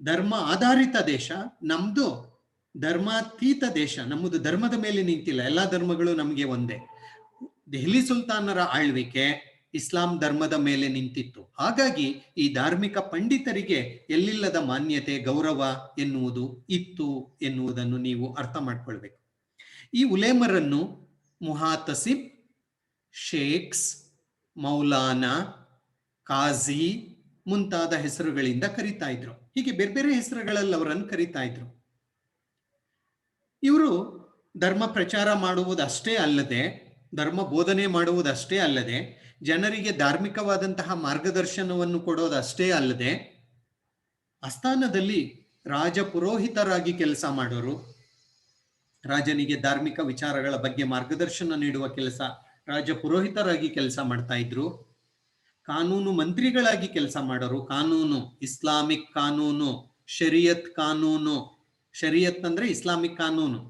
ಧರ್ಮ ಆಧಾರಿತ ದೇಶ. ನಮ್ದು ಧರ್ಮಾತೀತ ದೇಶ. ನಮ್ಮದು ಧರ್ಮದ ಮೇಲೆ ನಿಂತಿಲ್ಲ, ಎಲ್ಲಾ ಧರ್ಮಗಳು ನಮಗೆ ಒಂದೇ. ದೆಹಲಿ ಸುಲ್ತಾನರ ಆಳ್ವಿಕೆ ಇಸ್ಲಾಂ ಧರ್ಮದ ಮೇಲೆ ನಿಂತಿತ್ತು. ಹಾಗಾಗಿ ಈ ಧಾರ್ಮಿಕ ಪಂಡಿತರಿಗೆ ಎಲ್ಲಿಲ್ಲದ ಮಾನ್ಯತೆ, ಗೌರವ ಎನ್ನುವುದು ಇತ್ತು ಎನ್ನುವುದನ್ನು ನೀವು ಅರ್ಥ ಮಾಡ್ಕೊಳ್ಬೇಕು. ಈ ಉಲೇಮರನ್ನು ಮುಹಾತಸಿಬ್, ಶೇಖ್ಸ್, ಮೌಲಾನಾ, ಕಾಜಿ ಮುಂತಾದ ಹೆಸರುಗಳಿಂದ ಕರೀತಾ ಇದ್ರು. ಹೀಗೆ ಬೇರೆ ಬೇರೆ ಹೆಸರುಗಳಲ್ಲಿ ಅವರನ್ನು ಕರೀತಾ ಇದ್ರು. ಇವರು ಧರ್ಮ ಪ್ರಚಾರ ಮಾಡುವುದಷ್ಟೇ ಅಲ್ಲದೆ, ಧರ್ಮ ಬೋಧನೆ ಮಾಡುವುದಷ್ಟೇ ಅಲ್ಲದೆ, ಜನರಿಗೆ ಧಾರ್ಮಿಕವಾದಂತಹ ಮಾರ್ಗದರ್ಶನವನ್ನು ಕೊಡೋದಷ್ಟೇ ಅಲ್ಲದೆ, ಆಸ್ಥಾನದಲ್ಲಿ ರಾಜ ಪುರೋಹಿತರಾಗಿ ಕೆಲಸ ಮಾಡೋರು. ರಾಜನಿಗೆ ಧಾರ್ಮಿಕ ವಿಚಾರಗಳ ಬಗ್ಗೆ ಮಾರ್ಗದರ್ಶನ ನೀಡುವ ಕೆಲಸ ರಾಜ ಪುರೋಹಿತರಾಗಿ ಕೆಲಸ ಮಾಡ್ತಾ ಇದ್ರು. ಕಾನೂನು ಮಂತ್ರಿಗಳಾಗಿ ಕೆಲಸ ಮಾಡೋರು. ಕಾನೂನು, ಇಸ್ಲಾಮಿಕ್ ಕಾನೂನು, ಶರಿಯತ್ ಕಾನೂನು. ಶರಿಯತ್ ಅಂದ್ರೆ ಇಸ್ಲಾಮಿಕ್ ಕಾನೂನು.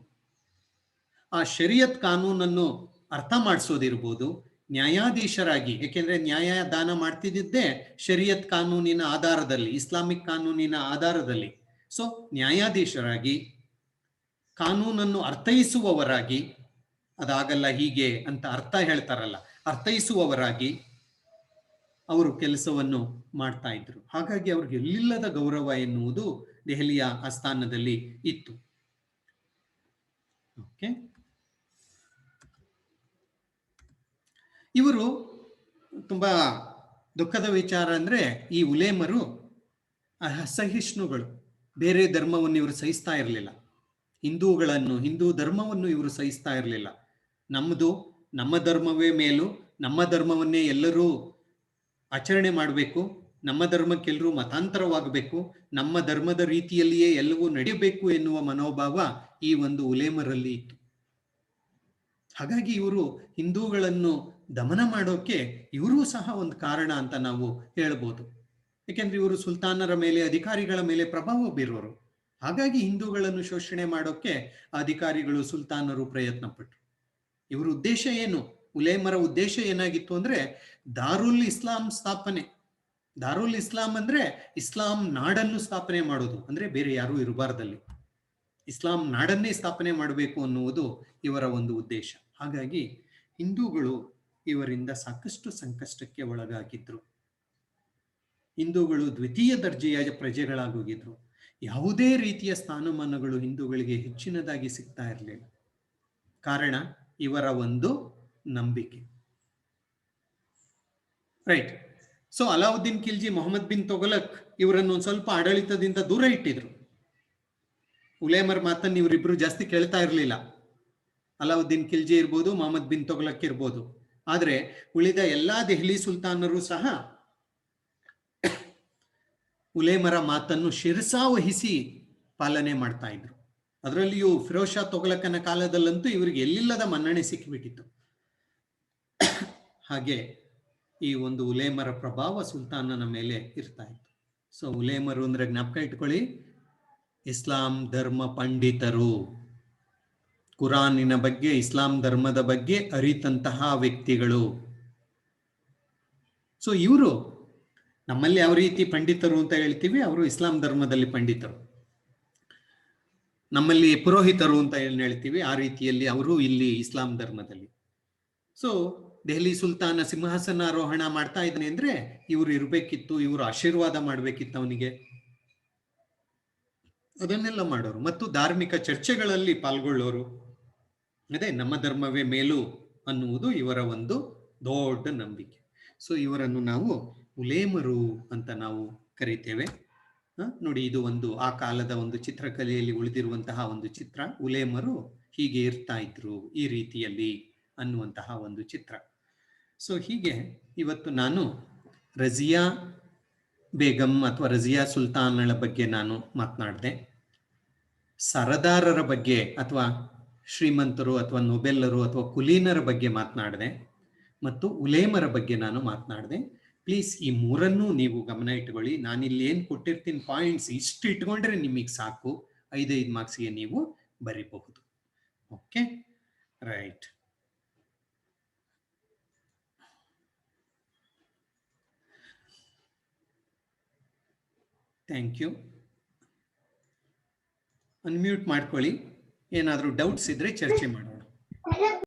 ಆ ಶರಿಯತ್ ಕಾನೂನನ್ನು ಅರ್ಥ ಮಾಡಿಸೋದಿರ್ಬೋದು. ನ್ಯಾಯಾಧೀಶರಾಗಿ, ಏಕೆಂದ್ರೆ ನ್ಯಾಯ ದಾನ ಮಾಡ್ತಿದ್ದೇ ಶರಿಯತ್ ಕಾನೂನಿನ ಆಧಾರದಲ್ಲಿ, ಇಸ್ಲಾಮಿಕ್ ಕಾನೂನಿನ ಆಧಾರದಲ್ಲಿ. ಸೊ ನ್ಯಾಯಾಧೀಶರಾಗಿ, ಕಾನೂನನ್ನು ಅರ್ಥೈಸುವವರಾಗಿ, ಅದಾಗಲ್ಲ ಹೀಗೆ ಅಂತ ಅರ್ಥ ಹೇಳ್ತಾರಲ್ಲ, ಅರ್ಥೈಸುವವರಾಗಿ ಅವರು ಕೆಲಸವನ್ನು ಮಾಡ್ತಾ ಇದ್ರು. ಹಾಗಾಗಿ ಅವ್ರಿಗೆ ಎಲ್ಲಿಲ್ಲದ ಗೌರವ ಎನ್ನುವುದು ದೆಹಲಿಯ ಆಸ್ಥಾನದಲ್ಲಿ ಇತ್ತು. ಓಕೆ, ಇವರು ತುಂಬಾ ದುಃಖದ ವಿಚಾರ ಅಂದ್ರೆ ಈ ಉಲೇಮರು ಅಸಹಿಷ್ಣುಗಳು. ಬೇರೆ ಧರ್ಮವನ್ನು ಇವರು ಸಹಿಸ್ತಾ ಇರಲಿಲ್ಲ. ಹಿಂದೂಗಳನ್ನು, ಹಿಂದೂ ಧರ್ಮವನ್ನು ಇವರು ಸಹಿಸ್ತಾ ಇರಲಿಲ್ಲ. ನಮ್ಮ ಧರ್ಮವೇ ಮೇಲು, ನಮ್ಮ ಧರ್ಮವನ್ನೇ ಎಲ್ಲರೂ ಆಚರಣೆ ಮಾಡಬೇಕು, ನಮ್ಮ ಧರ್ಮಕ್ಕೆಲ್ಲರೂ ಮತಾಂತರವಾಗಬೇಕು, ನಮ್ಮ ಧರ್ಮದ ರೀತಿಯಲ್ಲಿಯೇ ಎಲ್ಲವೂ ನಡೆಯಬೇಕು ಎನ್ನುವ ಮನೋಭಾವ ಈ ಒಂದು ಉಲೇಮರಲ್ಲಿ ಇತ್ತು. ಹಾಗಾಗಿ ಇವರು ಹಿಂದೂಗಳನ್ನು ದಮನ ಮಾಡೋಕೆ ಇವರೂ ಸಹ ಒಂದು ಕಾರಣ ಅಂತ ನಾವು ಹೇಳ್ಬೋದು. ಯಾಕೆಂದ್ರೆ ಇವರು ಸುಲ್ತಾನರ ಮೇಲೆ, ಅಧಿಕಾರಿಗಳ ಮೇಲೆ ಪ್ರಭಾವ ಬೀರೋರು. ಹಾಗಾಗಿ ಹಿಂದೂಗಳನ್ನು ಶೋಷಣೆ ಮಾಡೋಕೆ ಅಧಿಕಾರಿಗಳು, ಸುಲ್ತಾನರು ಪ್ರಯತ್ನ ಪಟ್ಟರು. ಇವರ ಉದ್ದೇಶ ಏನು? ಉಲೇಮರ ಉದ್ದೇಶ ಏನಾಗಿತ್ತು ಅಂದ್ರೆ ದಾರುಲ್ ಇಸ್ಲಾಂ ಸ್ಥಾಪನೆ. ದಾರುಲ್ ಇಸ್ಲಾಂ ಅಂದ್ರೆ ಇಸ್ಲಾಂ ನಾಡನ್ನು ಸ್ಥಾಪನೆ ಮಾಡೋದು, ಅಂದ್ರೆ ಬೇರೆ ಯಾರೂ ಇರಬಾರ್ದಲ್ಲಿ, ಇಸ್ಲಾಂ ನಾಡನ್ನೇ ಸ್ಥಾಪನೆ ಮಾಡಬೇಕು ಅನ್ನುವುದು ಇವರ ಒಂದು ಉದ್ದೇಶ. ಹಾಗಾಗಿ ಹಿಂದೂಗಳು ಇವರಿಂದ ಸಾಕಷ್ಟು ಸಂಕಷ್ಟಕ್ಕೆ ಒಳಗಾಗಿದ್ರು. ಹಿಂದೂಗಳು ದ್ವಿತೀಯ ದರ್ಜೆಯ ಪ್ರಜೆಗಳಾಗೋಗಿದ್ರು. ಯಾವುದೇ ರೀತಿಯ ಸ್ಥಾನಮಾನಗಳು ಹಿಂದೂಗಳಿಗೆ ಹೆಚ್ಚಿನದಾಗಿ ಸಿಗ್ತಾ ಇರಲಿಲ್ಲ. ಕಾರಣ ಇವರ ಒಂದು ನಂಬಿಕೆ. ರೈಟ್. ಸೊ ಅಲಾವುದ್ದೀನ್ ಖಿಲ್ಜಿ, ಮೊಹಮ್ಮದ್ ಬಿನ್ ತೊಗಲಕ್ ಇವರನ್ನು ಒಂದು ಸ್ವಲ್ಪ ಆಡಳಿತದಿಂದ ದೂರ ಇಟ್ಟಿದ್ರು. ಉಲೇಮರ್ ಮಾತನ್ನು ಇವರಿಬ್ರು ಜಾಸ್ತಿ ಕೇಳ್ತಾ ಇರಲಿಲ್ಲ. ಅಲಾವುದ್ದೀನ್ ಖಿಲ್ಜಿ ಇರ್ಬೋದು, ಮೊಹಮ್ಮದ್ ಬಿನ್ ತೊಗಲಕ್ ಇರ್ಬೋದು. ಆದ್ರೆ ಉಳಿದ ಎಲ್ಲಾ ದೆಹಲಿ ಸುಲ್ತಾನರು ಸಹ ಉಲೇಮರ ಮಾತನ್ನು ಶಿರಸಾವಹಿಸಿ ಪಾಲನೆ ಮಾಡ್ತಾ ಇದ್ರು. ಅದರಲ್ಲಿಯೂ ಫಿರೋಜ್ ಶಾ ತೊಗಲಕನ ಕಾಲದಲ್ಲಂತೂ ಇವರಿಗೆ ಎಲ್ಲಿಲ್ಲದ ಮನ್ನಣೆ ಸಿಕ್ಕಿಬಿಟ್ಟಿತ್ತು. ಹಾಗೆ ಈ ಒಂದು ಉಲೇಮರ ಪ್ರಭಾವ ಸುಲ್ತಾನನ ಮೇಲೆ ಇರ್ತಾ ಇತ್ತು. ಸೊ ಉಲೇಮರು ಅಂದ್ರೆ ಜ್ಞಾಪಕ ಇಟ್ಕೊಳ್ಳಿ, ಇಸ್ಲಾಂ ಧರ್ಮ ಪಂಡಿತರು. ಕುರಾನಿನ ಬಗ್ಗೆ, ಇಸ್ಲಾಂ ಧರ್ಮದ ಬಗ್ಗೆ ಅರಿತಂತಹ ವ್ಯಕ್ತಿಗಳು. ಸೊ ಇವರು ನಮ್ಮಲ್ಲಿ ಯಾವ ರೀತಿ ಪಂಡಿತರು ಅಂತ ಹೇಳ್ತೀವಿ, ಅವರು ಇಸ್ಲಾಂ ಧರ್ಮದಲ್ಲಿ ಪಂಡಿತರು. ನಮ್ಮಲ್ಲಿ ಪುರೋಹಿತರು ಅಂತ ಏನು ಹೇಳ್ತೀವಿ, ಆ ರೀತಿಯಲ್ಲಿ ಅವರು ಇಲ್ಲಿ ಇಸ್ಲಾಂ ಧರ್ಮದಲ್ಲಿ. ಸೊ ದೆಹಲಿ ಸುಲ್ತಾನ ಸಿಂಹಾಸನಾರೋಹಣ ಮಾಡ್ತಾ ಇದ್ದಾನೆ ಅಂದ್ರೆ ಇವರು ಇರ್ಬೇಕಿತ್ತು, ಇವರು ಆಶೀರ್ವಾದ ಮಾಡ್ಬೇಕಿತ್ತು ಅವನಿಗೆ. ಅದನ್ನೆಲ್ಲ ಮಾಡೋರು ಮತ್ತು ಧಾರ್ಮಿಕ ಚರ್ಚೆಗಳಲ್ಲಿ ಪಾಲ್ಗೊಳ್ಳೋರು. ಅದೇ ನಮ್ಮ ಧರ್ಮವೇ ಮೇಲು ಅನ್ನುವುದು ಇವರ ಒಂದು ದೊಡ್ಡ ನಂಬಿಕೆ. ಸೊ ಇವರನ್ನು ನಾವು ಉಲೇಮರು ಅಂತ ನಾವು ಕರಿತೇವೆ. ನೋಡಿ, ಇದು ಒಂದು ಆ ಕಾಲದ ಒಂದು ಚಿತ್ರಕಲೆಯಲ್ಲಿ ಉಳಿದಿರುವಂತಹ ಒಂದು ಚಿತ್ರ. ಉಲೇಮರು ಹೀಗೆ ಇರ್ತಾ ಇದ್ರು ಈ ರೀತಿಯಲ್ಲಿ ಅನ್ನುವಂತಹ ಒಂದು ಚಿತ್ರ. ಸೊ ಹೀಗೆ ಇವತ್ತು ನಾನು ರಜಿಯಾ ಬೇಗಂ ಅಥವಾ ರಜಿಯಾ ಸುಲ್ತಾನಳ ಬಗ್ಗೆ ನಾನು ಮಾತನಾಡಿದೆ. ಸರದಾರರ ಬಗ್ಗೆ ಅಥವಾ ಶ್ರೀಮಂತರು ಅಥವಾ ನೊಬೆಲ್ಲರು ಅಥವಾ ಕುಲೀನರ ಬಗ್ಗೆ ಮಾತನಾಡಿದೆ ಮತ್ತು ಉಲೇಮರ ಬಗ್ಗೆ ನಾನು ಮಾತನಾಡಿದೆ. ಪ್ಲೀಸ್ ಈ ಮೂರನ್ನೂ ನೀವು ಗಮನ ಇಟ್ಕೊಳ್ಳಿ. ನಾನಿಲ್ಲಿ ಏನು ಕೊಟ್ಟಿರ್ತೀನಿ ಪಾಯಿಂಟ್ಸ್, ಇಷ್ಟು ಇಟ್ಕೊಂಡ್ರೆ ನಿಮಗೆ ಸಾಕು. 5 ಮಾರ್ಕ್ಸ್ಗೆ ನೀವು ಬರೀಬಹುದು. Okay, right. Thank you. Unmute ಮಾಡ್ಕೊಳ್ಳಿ. ಏನಾದರೂ ಡೌಟ್ಸ್ ಇದ್ರೆ ಚರ್ಚೆ ಮಾಡೋಣ.